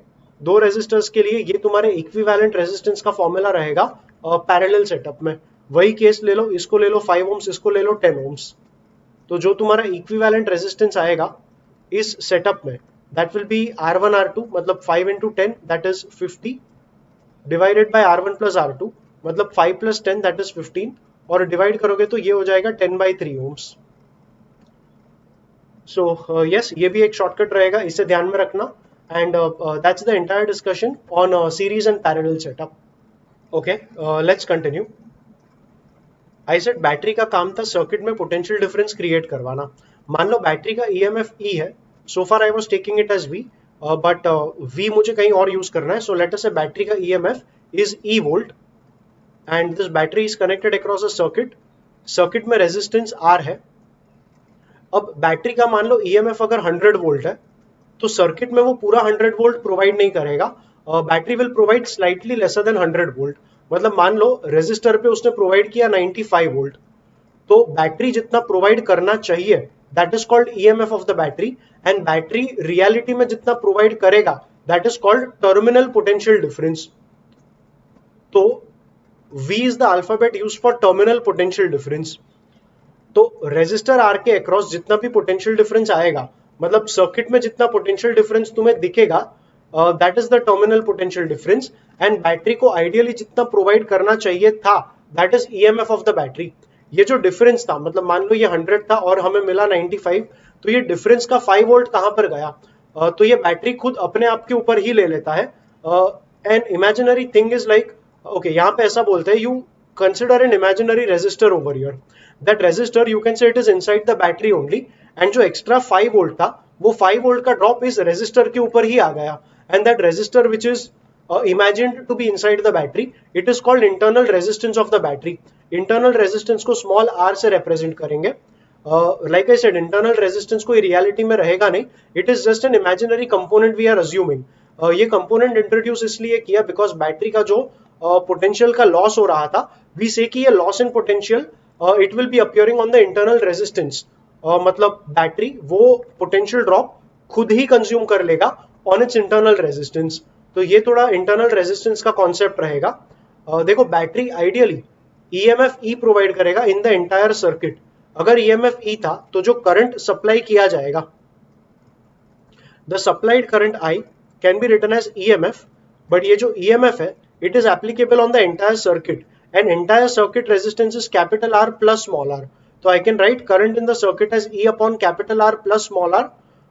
दो रेजिस्टर्स के लिए ये तुम्हारे इक्विवेलेंट रेजिस्टेंस का फॉर्मूला रहेगा पैरेलल सेटअप में. वही केस ले लो, इसको ले लो 5 ओम्स, इसको ले लो 10 ओम्स. तो जो तुम्हारा इक्विवेलेंट रेजिस्टेंस आएगा इस सेटअप में, that will be R1 R2 मतलब 5 into 10 that is 50 divided by R1 plus R2 मतलब 5 plus 10 that is 15 और डिवाइड करोगे तो ये हो जाएगा 10 by 3 ohms. So yes, ये भी एक शॉर्टकट रहेगा, इसे ध्यान में रखना. And that's the entire discussion on series and parallel setup. Okay, let's continue. I said battery का काम था सर्किट में पोटेंशियल डिफरेंस क्रिएट करवाना. मान लो बैटरी का EMF E है. So far I was taking it as V, but V मुझे कहीं और यूज करना है. So let us say battery का EMF is E volt and this battery is connected across a circuit. Circuit में resistance R है. अब battery का मान लो EMF अगर 100 वोल्ट है तो सर्किट में वो पूरा 100 वोल्ट प्रोवाइड नहीं करेगा. Battery will provide slightly lesser than 100 volt. मतलब मान लो रेजिस्टर पे उसने प्रोवाइड किया 95 वोल्ट, तो बैटरी जितना प्रोवाइड करना चाहिए that is called EMF of the battery. And battery reality में जितना प्रोवाइड करेगा that is called terminal potential difference. तो V is the alphabet used for terminal potential difference. तो रेजिस्टर R के अक्रॉस जितना भी पोटेंशियल डिफरेंस आएगा, मतलब सर्किट में जितना पोटेंशियल डिफरेंस तुम्हें दिखेगा that is the terminal potential difference. And battery को आइडियली जितना प्रोवाइड करना चाहिए था that is EMF of the battery. ये जो डिफरेंस था, मतलब मान लो ये 100 था और हमें मिला 95, तो ये डिफरेंस का 5 वोल्ट कहां पर गया? तो ये बैटरी खुद अपने आप के ऊपर ही ले लेता है. An imaginary thing is like, okay यहाँ पे ऐसा बोलते हैं, you consider an imaginary resistor over here. That resistor you can say it is inside the battery only. And जो एक्स्ट्रा 5 वोल्ट था वो 5 वोल्ट का ड्रॉप इस रेजिस्टर के ऊपर ही आ गया. And that resistor which is imagined to be inside the battery, it is called internal resistance of the battery. Internal resistance को small r से represent करेंगे. Like I said, internal resistance कोई reality में रहेगा नहीं. It is just an imaginary component we are assuming. ये component introduce इसलिए किया because battery का जो potential का loss हो रहा था, we say कि ये loss in potential it will be appearing on the internal resistance. मतलब battery वो potential drop खुद ही consume कर लेगा on its internal resistance. तो ये थोड़ा इंटरनल रेजिस्टेंस का कॉन्सेप्ट रहेगा. देखो battery ideally EMF E provide करेगा इन द एंटायर सर्किट. अगर EMF E था तो जो करंट सप्लाई किया जाएगा, the supplied current I can be written as EMF. But ये जो EMF है it is applicable on the entire circuit and entire circuit resistance is capital R plus small r. तो I can write current in the circuit as E upon capital R plus small r.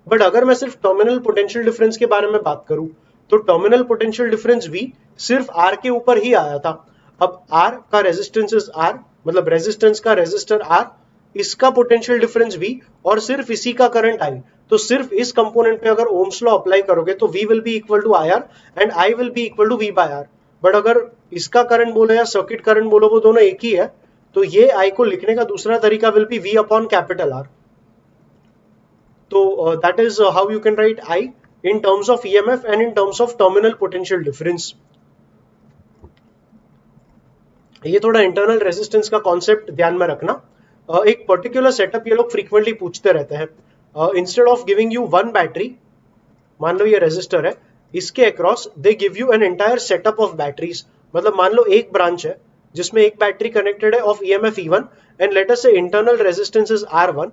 But अगर मैं सिर्फ terminal potential difference के बारे में बात करूं तो टर्मिनल पोटेंशियल डिफरेंस V सिर्फ R के ऊपर ही आया था. अब R का रेजिस्टेंस इज R, मतलब रेजिस्टेंस का रेजिस्टर R, इसका पोटेंशियल डिफरेंस V और सिर्फ इसी का करंट I. तो सिर्फ इस कंपोनेंट पे अगर ओम्स लॉ अप्लाई करोगे तो V will be equal to IR and I will be equal to V by R. But अगर इसका करंट बोलो या सर्किट करंट बोलो वो दोनों एक ही है, तो ये I को लिखने का दूसरा तरीका will be V upon capital R. तो that is how you can write I in terms of EMF and in terms of terminal potential difference. ये थोड़ा इंटरनल रेजिस्टेंस का कॉन्सेप्ट ध्यान में रखना. एक पर्टिकुलर सेटअप ये लोग फ्रीक्वेंटली पूछते रहते हैं. Instead of giving you one battery, मान लो ये रेजिस्टर है, इसके across they give you an entire setup of batteries. मतलब मान लो एक ब्रांच है जिसमें एक बैटरी कनेक्टेड है of EMF E1 and let us say internal resistance is R1.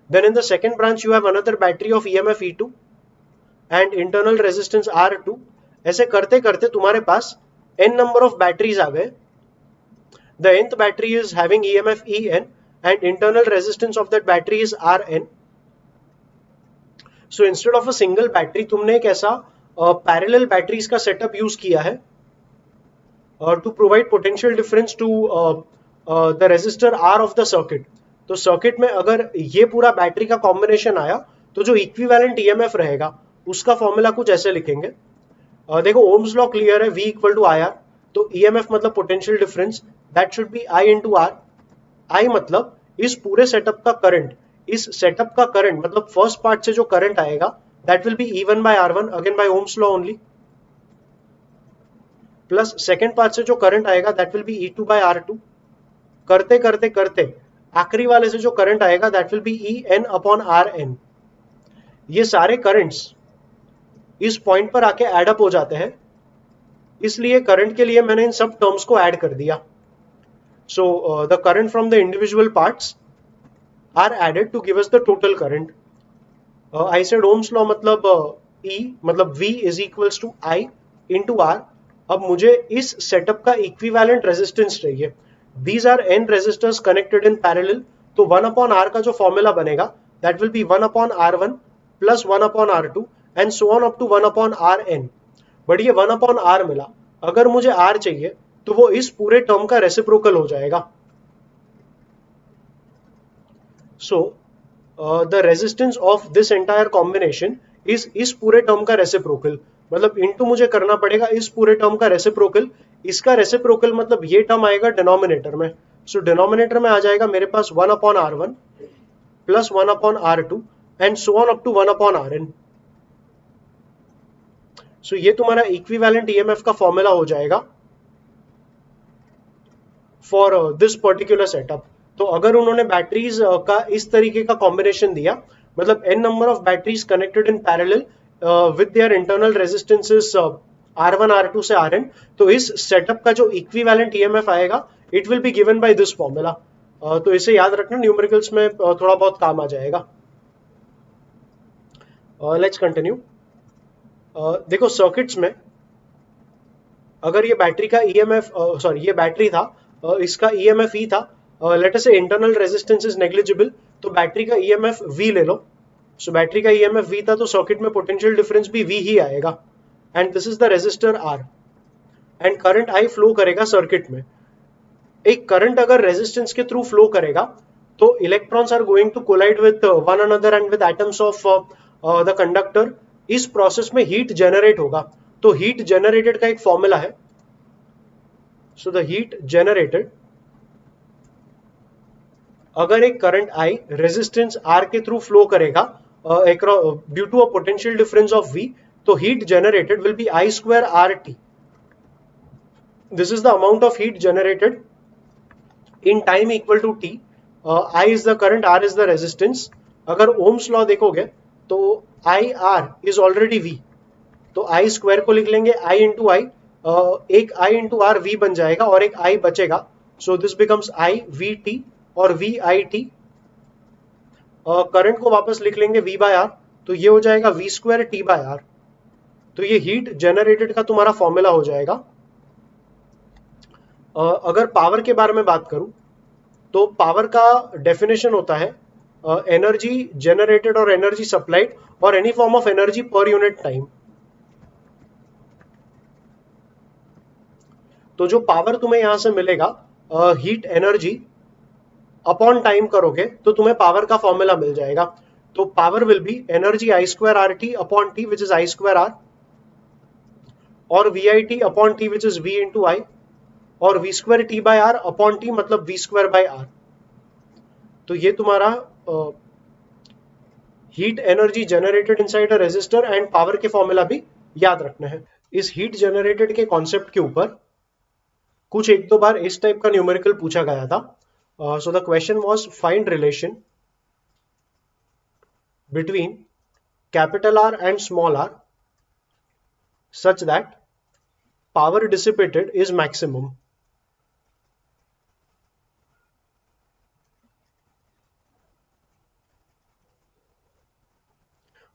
Then in the second branch you have another battery of EMF E2 and internal resistance R2. ऐसे करते करते तुम्हारे पास n नंबर ऑफ बैटरीज आ गए. The nth battery is having EMF EN and internal resistance of that battery is Rn. So instead of a single battery तुमने एक ऐसा parallel batteries का setup use किया है to provide potential difference to the resistor R of the circuit. तो circuit में अगर ये पूरा बैटरी का कॉम्बिनेशन आया तो जो इक्विवेलेंट ईएमएफ रहेगा उसका फॉर्मूला कुछ ऐसे लिखेंगे. देखो ओम्स लॉ क्लियर है, V equal to I R. तो ईएमएफ मतलब potential difference, that should be I into R. I मतलब इस पूरे सेटअप का करंट, इस सेटअप का करंट मतलब फर्स्ट पार्ट से जो करंट आएगा that will be E1 by R1 again by ohm's law only, plus second part से जो करंट आएगा that will B E2 bye R2. करते करते करते आखिरी वाले से जो करंट आएगा that will B En upon Rn. ये सारे करंट्स इस पॉइंट पर आके एड अप हो जाते हैं, इसलिए करंट के लिए मैंने इन सब टर्म्स को ऐड कर दिया. So the current from the individual parts are added to give us the total current. I said ohm's law मतलब E मतलब V is equals to I into R. अब मुझे इस सेटअप का इक्विवेलेंट रेजिस्टेंस चाहिए. These are n resistors connected in parallel. तो 1 upon R का जो फॉर्मूला बनेगा that will be 1 upon R1 plus 1 upon R2 and so on up to 1 upon Rn. But ये 1 upon R मिला, अगर मुझे R चाहिए तो वो इस पूरे टर्म का रेसिप्रोकल हो जाएगा. So the resistance of this entire combination is इस पूरे टर्म का रेसिप्रोकल. मतलब इनटू मुझे करना पड़ेगा इस पूरे टर्म का रेसिप्रोकल. इसका रेसिप्रोकल मतलब ये टर्म आएगा डिनोमिनेटर में. सो डिनोमिनेटर में आ जाएगा मेरे पास 1 upon R1 plus 1 upon R2 and so on up to 1 upon Rn. So ये तुम्हारा इक्विवेलेंट ईएमएफ का फॉर्मूला हो जाएगा फॉर दिस पर्टिकुलर सेटअप. तो अगर उन्होंने बैटरीज का इस तरीके का कॉम्बिनेशन दिया, मतलब n number of batteries connected in parallel with their internal resistances R1 R2 से Rn, तो इस सेटअप का जो इक्विवेलेंट ईएमएफ आएगा it will be given by this formula. तो इसे याद रखना, न्यूमेरिकल्स में थोड़ा बहुत काम आ जाएगा. Let's continue. देखो सर्किट्स में अगर ये बैटरी का ईएमएफ सॉरी ये बैटरी था, इसका ईएमएफ E था, let us say internal resistance is negligible, तो बैटरी का ईएमएफ V ले लो. सो बैटरी का ईएमएफ V था तो सर्किट में पोटेंशियल डिफरेंस भी V ही आएगा. And this is the resistor R and current I flow करेगा सर्किट में. एक करंट अगर रेजिस्टेंस के थ्रू फ्लो करेगा तो electrons are going to collide with one another and with atoms of the conductor. इस प्रोसेस में हीट जनरेट होगा. तो हीट जनरेटेड का एक फॉर्मूला है. सो द हीट जनरेटेड, अगर एक करंट I रेजिस्टेंस R के थ्रू फ्लो करेगा due to a potential difference of V, तो heat generated will be I square RT. This is the amount of heat generated in time equal to T. I is the current, R is the resistance. अगर ohm's law देखोगे तो IR is already V, तो I square को लिख लेंगे I into I. एक I into R V बन जाएगा और एक I बचेगा. So this becomes I VT और VIT. करंट को वापस लिख लेंगे V बाय R, तो ये हो जाएगा V square T by R. तो ये हीट जनरेटेड का तुम्हारा फॉर्मूला हो जाएगा. अगर पावर के बारे में बात करूं तो पावर का डेफिनेशन होता है एनर्जी जनरेटेड और एनर्जी सप्लाइड और एनी फॉर्म ऑफ एनर्जी पर यूनिट टाइम. तो जो पावर तुम्हें यहां से मिलेगा हीट एनर्जी अपॉन टाइम करोगे तो तुम्हें पावर का फॉर्मूला मिल जाएगा. तो power will be energy I square RT upon T which is I square R और VIT upon T which is V into I और V square T by R upon T मतलब V square by R. तो ये तुम्हारा heat energy generated inside a resistor and power के formula भी याद रखना है. इस हीट जनरेटेड के कॉन्सेप्ट के ऊपर कुछ एक दो बार इस टाइप का न्यूमेरिकल पूछा गया था. So the question was find relation between capital R and small r such that power dissipated is maximum.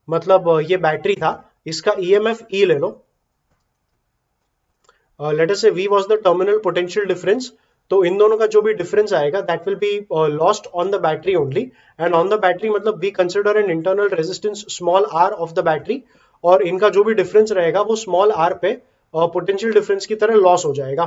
मतलब ये बैटरी था, इसका EMF E ले लो. लेट अस से V was the terminal potential difference तो इन दोनों का जो भी डिफरेंस आएगा that will be lost on the battery only, and on the battery मतलब we consider an internal resistance small R of the battery, और इनका जो भी डिफरेंस रहेगा वो स्मॉल आर पे पोटेंशियल डिफरेंस की तरह लॉस हो जाएगा।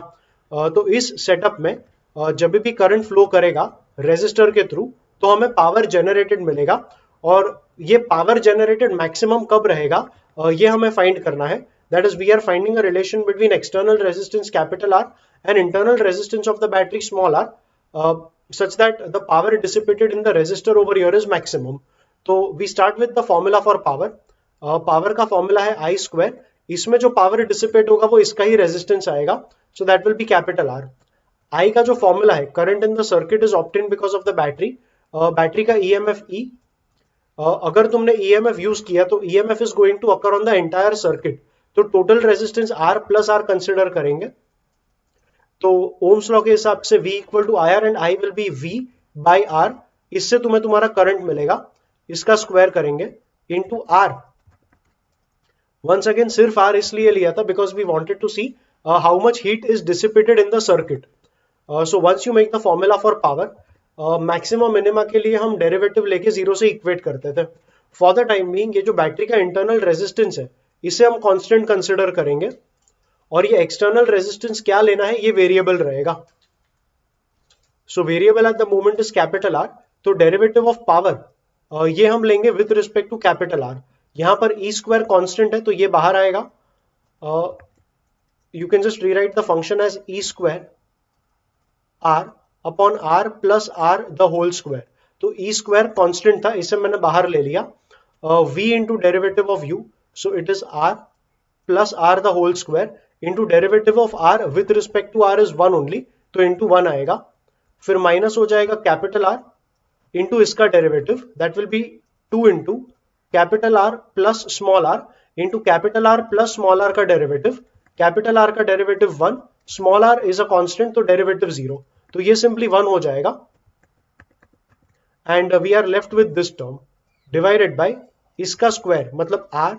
तो इस सेटअप में जब भी करंट फ्लो करेगा रेजिस्टर के थ्रू तो हमें पावर जनरेटेड मिलेगा, और ये पावर जनरेटेड मैक्सिमम कब रहेगा ये हमें फाइंड करना है। That is we are finding a relation between external resistance capital R and internal resistance of the battery small r, such that the power dissipated in the resistor over here is maximum. तो we start with the formula for power. Power का formula है आई square, इसमें जो power dissipate होगा वो इसका ही resistance आएगा, so that will be capital R. I का जो फॉर्मूला है current in the circuit is obtain because of the battery, battery का ईएमएफ ई, अगर तुमने ईएमएफ यूज किया तो EMF is going to occur on the entire circuit, तो total resistance R plus R consider करेंगे। तो ohms law के हिसाब से V equal to I R and I will be V by are, इससे तुम्हें तुम्हारा करंट मिलेगा, इसका स्क्वायर करेंगे इनटू R। वंस अगेन सिर्फ R इसलिए लिया था because we wanted to see how much heat is dissipated in the circuit. So once you make the formula for power, maximum minima के लिए हम डेरिवेटिव लेके जीरो से इक्वेट करते थे। फॉर द टाइम बीइंग ये जो बैटरी का इंटरनल रेजिस्टेंस है इसे हम कांस्टेंट कंसिडर करेंगे, और ये एक्सटर्नल रेजिस्टेंस क्या लेना है ये वेरिएबल रहेगा। So variable at the moment is capital R, तो डेरिवेटिव ऑफ पावर ये हम लेंगे with respect to capital R. यहां पर ई स्क्वायर कॉन्स्टेंट है तो ये बाहर आएगा, you can just rewrite the function as E square R upon R plus R the whole square. तो ई स्क्वायर कॉन्स्टेंट था, इसे मैंने बाहर ले लिया, v into derivative of u, so it is r plus r the whole square into derivative of r with respect to r is 1 only, तो into 1 आएगा, फिर माइनस हो जाएगा कैपिटल R इंटू इसका derivative that will be 2 into capital R plus small r into capital R plus small r का derivative, capital R का derivative 1, small r is a constant तो derivative 0, तो ये सिंपली 1 हो जाएगा, and we are left with this term divided by इसका square मतलब r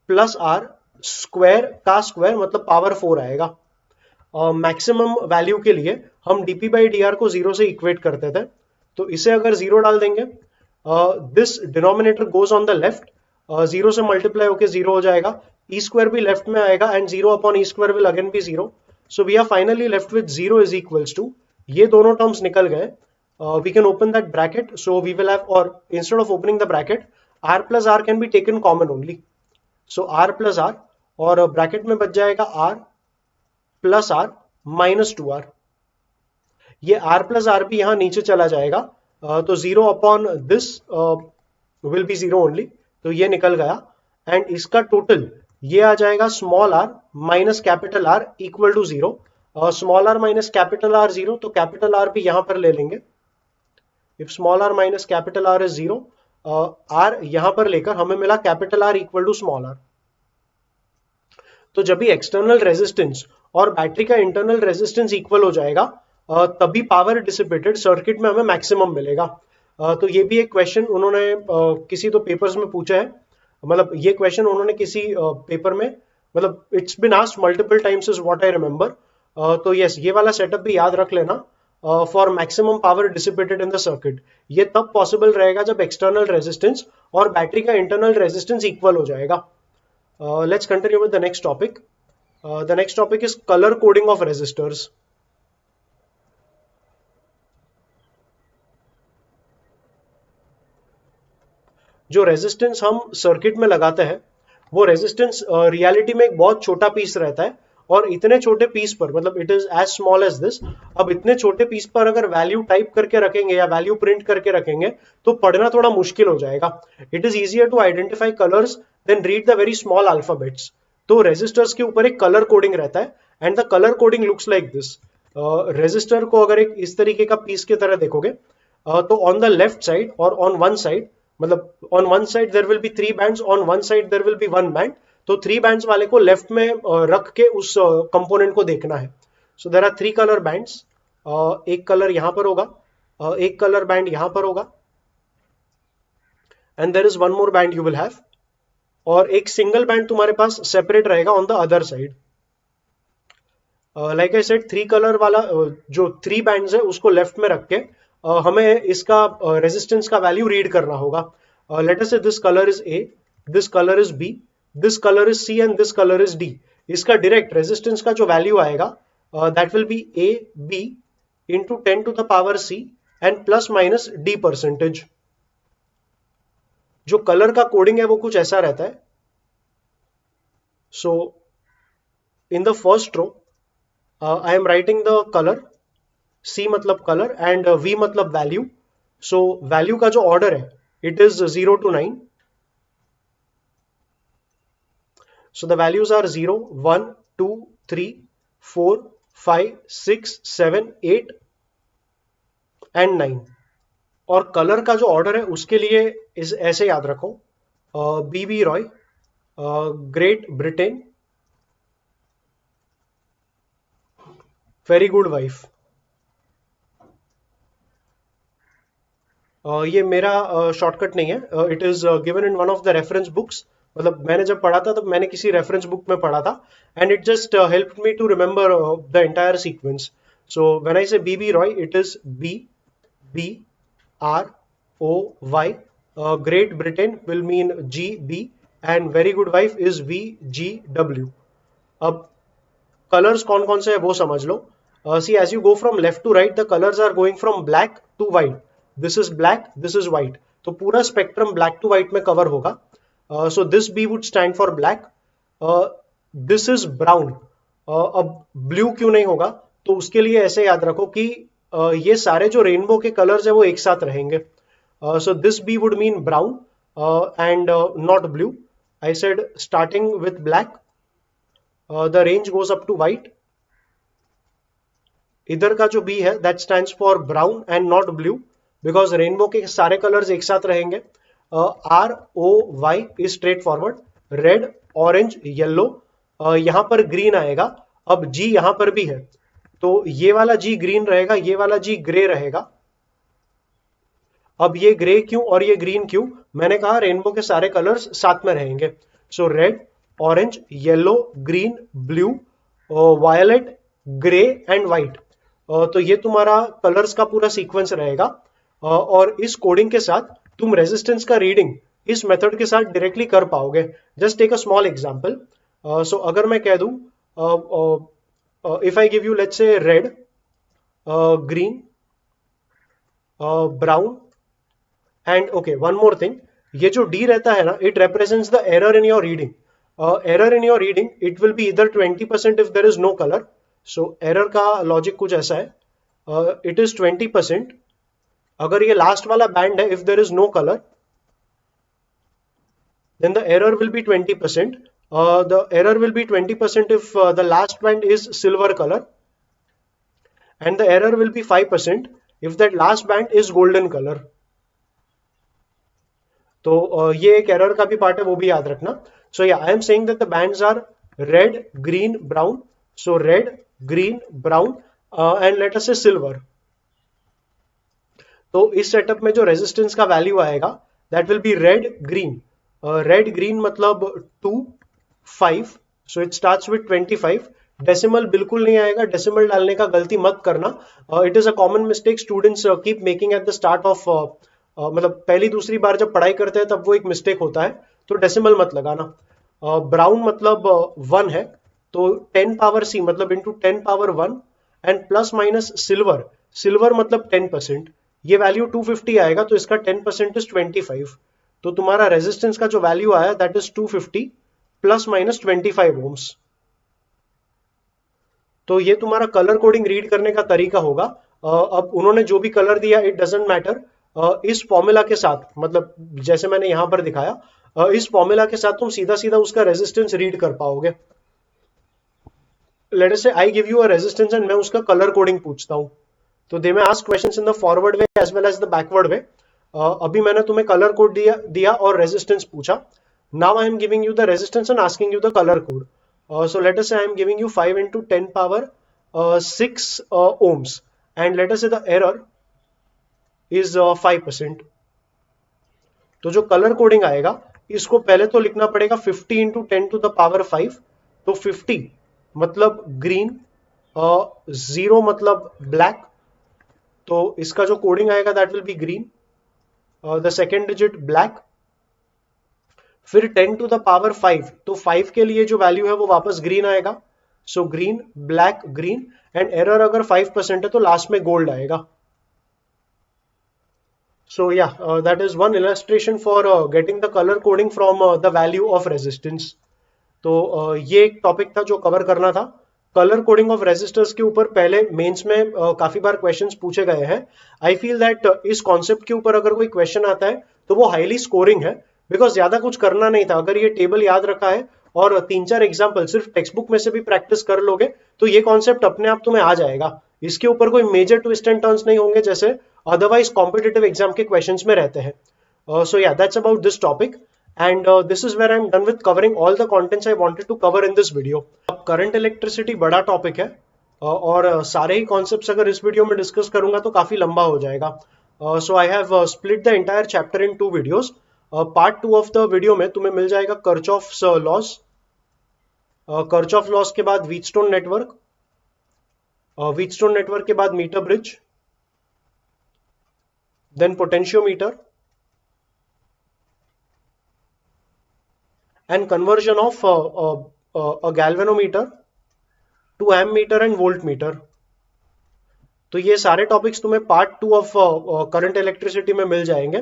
plus r square का स्क्वायर मतलब पावर 4 आएगा। मैक्सिमम वैल्यू के लिए हम dp बाई डी को 0 से इक्वेट करते थे, तो इसे अगर 0 डाल देंगे this denominator goes on the left, 0 से मल्टीप्लाई होकर 0 हो जाएगा, ई स्क्वायर भी लेफ्ट में आएगा and 0 upon E square will again be 0, so we are finally left with 0 is equals to, ये दोनों टर्म्स निकल गए, we can open that bracket, so we will have, और instead of opening the bracket r plus r can be taken common only, so r plus r, और bracket में बच जाएगा r plus r minus 2r, ये r plus r भी यहां नीचे चला जाएगा, तो 0 upon this will be 0 only, तो ये निकल गया, एंड इसका टोटल ये आ जाएगा small r minus capital R equal to 0, small r minus capital R 0, तो कैपिटल R भी यहां पर ले लेंगे, if small r minus capital R is 0, r यहां पर लेकर हमें मिला capital R equal to small r। तो जब भी एक्सटर्नल रेजिस्टेंस और बैटरी का इंटरनल रेजिस्टेंस इक्वल हो जाएगा तभी पावर डिसिपेटेड सर्किट में हमें मैक्सिमम मिलेगा। तो ये भी एक क्वेश्चन उन्होंने किसी तो पेपर्स में पूछा है, मतलब ये क्वेश्चन उन्होंने किसी पेपर में, मतलब it's been asked multiple times is what I remember, तो यस ये वाला सेटअप भी याद रख लेना for maximum power dissipated in the circuit. ये तब पॉसिबल रहेगा जब एक्सटर्नल रेजिस्टेंस और बैटरी का इंटरनल रेजिस्टेंस इक्वल हो जाएगा। Let's continue with the next topic. The next topic is color coding of resistors. जो रेजिस्टेंस हम सर्किट में लगाते हैं वो रेजिस्टेंस रियलिटी में एक बहुत छोटा पीस रहता है, और इतने छोटे पीस पर मतलब it is as small as this, अब इतने छोटे पीस पर अगर वैल्यू टाइप करके रखेंगे या वैल्यू प्रिंट करके रखेंगे तो पढ़ना थोड़ा मुश्किल हो जाएगा। It is easier to identify colours than read the very small alphabets. तो रेजिस्टर्स के ऊपर एक कलर कोडिंग रहता है, and the colour coding looks like this. Resistor को अगर एक इस तरीके का पीस की तरह देखोगे तो ऑन द लेफ्ट साइड और ऑन वन साइड, मतलब on one side there will be 3 bands, on one side there will be 1 band, तो 3 बैंड्स वाले को लेफ्ट में रख के उस कंपोनेंट को देखना है। So there are 3 colour bands, एक कलर यहां पर होगा, एक कलर बैंड यहां पर होगा, and there is one more band you will have, और एक सिंगल बैंड तुम्हारे पास सेपरेट रहेगा on the other side. Like I said 3 colour वाला जो 3 बैंड्स है उसको लेफ्ट में रख के हमें इसका रेजिस्टेंस का वैल्यू रीड करना होगा. Let us say this colour is A, this colour is B, this colour is C and this colour is D. इसका डायरेक्ट रेजिस्टेंस का जो वैल्यू आएगा that will be A B into 10 to the power C and plus minus D percentage. जो colour का coding है वो कुछ ऐसा रहता है. So in the first row I am writing the colour, C मतलब कलर एंड V मतलब वैल्यू. सो वैल्यू का जो ऑर्डर है it is 0 to 9. So the values are 0, 1, 2, 3, 4, 5, 6, 7, 8 and 9. और कलर का जो ऑर्डर है उसके लिए इस ऐसे याद रखो, BB Roy, great Britain, very good wife. ये मेरा शॉर्टकट नहीं है, it is given in one of the reference books. मतलब मैंने जब पढ़ा था तब मैंने किसी रेफरेंस बुक में पढ़ा था and it just helped me to remember the entire sequence. So when I say BB Roy it is B B R O Y, Great Britain will mean G B and very good wife is V G W. अब colours कौन कौन से है वो समझ लो. See as you go from left to right the colours are going from black to white. This is black, this is white. तो पूरा स्पेक्ट्रम ब्लैक टू व्हाइट में कवर होगा. So this B would stand for black. This is brown. अब blue क्यों नहीं होगा? तो उसके लिए ऐसे याद रखो कि ये सारे जो रेनबो के कलर्स है वो एक साथ रहेंगे. So this B would mean brown and not blue. I said starting with black the range goes up to white. इधर का जो B है that stands for brown and not blue because rainbow के सारे colors एक साथ रहेंगे. R O Y is straight forward. Red, orange, yellow. यहाँ पर green आएगा. अब G यहाँ पर भी है तो ये वाला G green रहेगा, ये वाला G grey रहेगा. अब ये ग्रे क्यों और ये ग्रीन क्यों? मैंने कहा रेनबो के सारे कलर्स साथ में रहेंगे. So red, orange, yellow, green, blue, violet, grey and white. तो ये तुम्हारा कलर्स का पूरा सीक्वेंस रहेगा. और इस कोडिंग के साथ तुम रेजिस्टेंस का रीडिंग इस मेथड के साथ डायरेक्टली कर पाओगे. Just take a small example. So अगर मैं कह दूं if I give you let's say red, green, brown and okay one more thing, ये जो D रहता है ना it represents the error in your reading. Error in your reading it will be इधर 20% if there is no colour. So error का logic कुछ ऐसा है, इट इज 20%. अगर ये लास्ट वाला बैंड है if there is no colour then the error will be 20%. The error will be 20% if the last band is silver color and the error will be 5% if that last band is golden color. तो ये एक error का भी part है, वो भी याद रखना. So yeah I am saying that the bands are red, green, brown. So red, green, brown and let us say silver. तो इस सेटअप में जो रेजिस्टेंस का वैल्यू आएगा that will B red green. Red green मतलब 2 5. So it starts with 25. Decimal बिल्कुल नहीं आएगा, डेसिमल डालने का गलती मत करना. It is a common mistake students keep making at the start of मतलब पहली दूसरी बार जब पढ़ाई करते हैं तब वो एक मिस्टेक होता है. तो डेसिमल मत लगाना. ब्राउन मतलब 1 है तो 10 पावर C मतलब into 10 power 1 and plus minus silver. Silver मतलब 10%. ये वैल्यू 250 आएगा तो इसका 10% इज 25. तो तुम्हारा रेजिस्टेंस का जो वैल्यू आया that is 250 plus minus 25 ohms. तो ये तुम्हारा कलर कोडिंग रीड करने का तरीका होगा. अब उन्होंने जो भी कलर दिया इट डजंट मैटर. इस फॉर्मूला के साथ मतलब जैसे मैंने यहां पर दिखाया, इस फॉर्मूला के साथ तुम सीधा सीधा उसका रेजिस्टेंस रीड कर पाओगे. Let us say I give you a resistance and मैं उसका कलर कोडिंग पूछता हूं. तो they may ask questions in the forward way as well as the backward way. अभी मैंने तुम्हें कलर कोड दिया और रेजिस्टेंस पूछा. Now I am giving you the resistance and asking you the colour code. So let us say I am giving you 5 into 10 power 6 ohms and let us say the error is 5%. तो जो colour coding आएगा इसको पहले तो लिखना पड़ेगा 50 into 10 to the power 5. तो 50 मतलब ग्रीन, 0 मतलब ब्लैक, तो इसका जो कोडिंग आएगा that will be green, the second digit black, फिर 10 टू द पावर 5, तो 5 के लिए जो वैल्यू है वो वापस ग्रीन आएगा, so green black green, and error अगर 5% है तो लास्ट में गोल्ड आएगा. So yeah, that is one illustration for getting the color coding from the value of resistance. तो ये एक टॉपिक था जो कवर करना था. कलर कोडिंग ऑफ रेजिस्टर्स के ऊपर पहले मेंस में काफी बार क्वेश्चंस पूछे गए हैं. आई फील दैट इस कॉन्सेप्ट के ऊपर अगर कोई क्वेश्चन आता है तो वो हाईली स्कोरिंग है, बिकॉज ज्यादा कुछ करना नहीं था. अगर ये टेबल याद रखा है और 3-4 एग्जाम्पल सिर्फ टेक्स्ट बुक में से भी प्रैक्टिस कर लोगे तो ये कॉन्सेप्ट अपने आप तुम्हें आ जाएगा. इसके ऊपर कोई मेजर ट्विस्ट एंड टर्न्स नहीं होंगे जैसे अदरवाइज कॉम्पिटेटिव एग्जाम के क्वेश्चंस में रहते हैं. सो या that's about this topic, and this is where I'm done with covering all the contents I wanted to cover in this video. अब current electricity बड़ा टॉपिक है और सारे ही कॉन्सेप्ट्स अगर इस वीडियो में डिस्कस करूंगा तो काफी लंबा हो जाएगा. So I have split the entire chapter in 2 videos. Part 2 of the video में तुम्हें मिल जाएगा किरचॉफ्स लॉज, किरचॉफ लॉज के बाद व्हीटस्टोन नेटवर्क, व्हीटस्टोन नेटवर्क के बाद meter bridge, then potentiometer, and conversion of a galvanometer to ammeter and voltmeter. तो ये सारे टॉपिक्स तुम्हें पार्ट 2 ऑफ करंट इलेक्ट्रिसिटी में मिल जाएंगे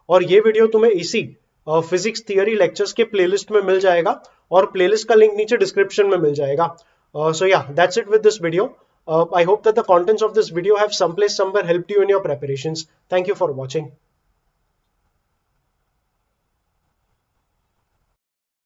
और ये वीडियो तुम्हें इसी फिजिक्स थियरी लेक्चर्स के प्लेलिस्ट में मिल जाएगा और प्लेलिस्ट का लिंक नीचे डिस्क्रिप्शन में मिल जाएगा. सो या that's it with this video. I hope that the contents of this video have someplace somewhere helped you in your preparations. Thank you for watching.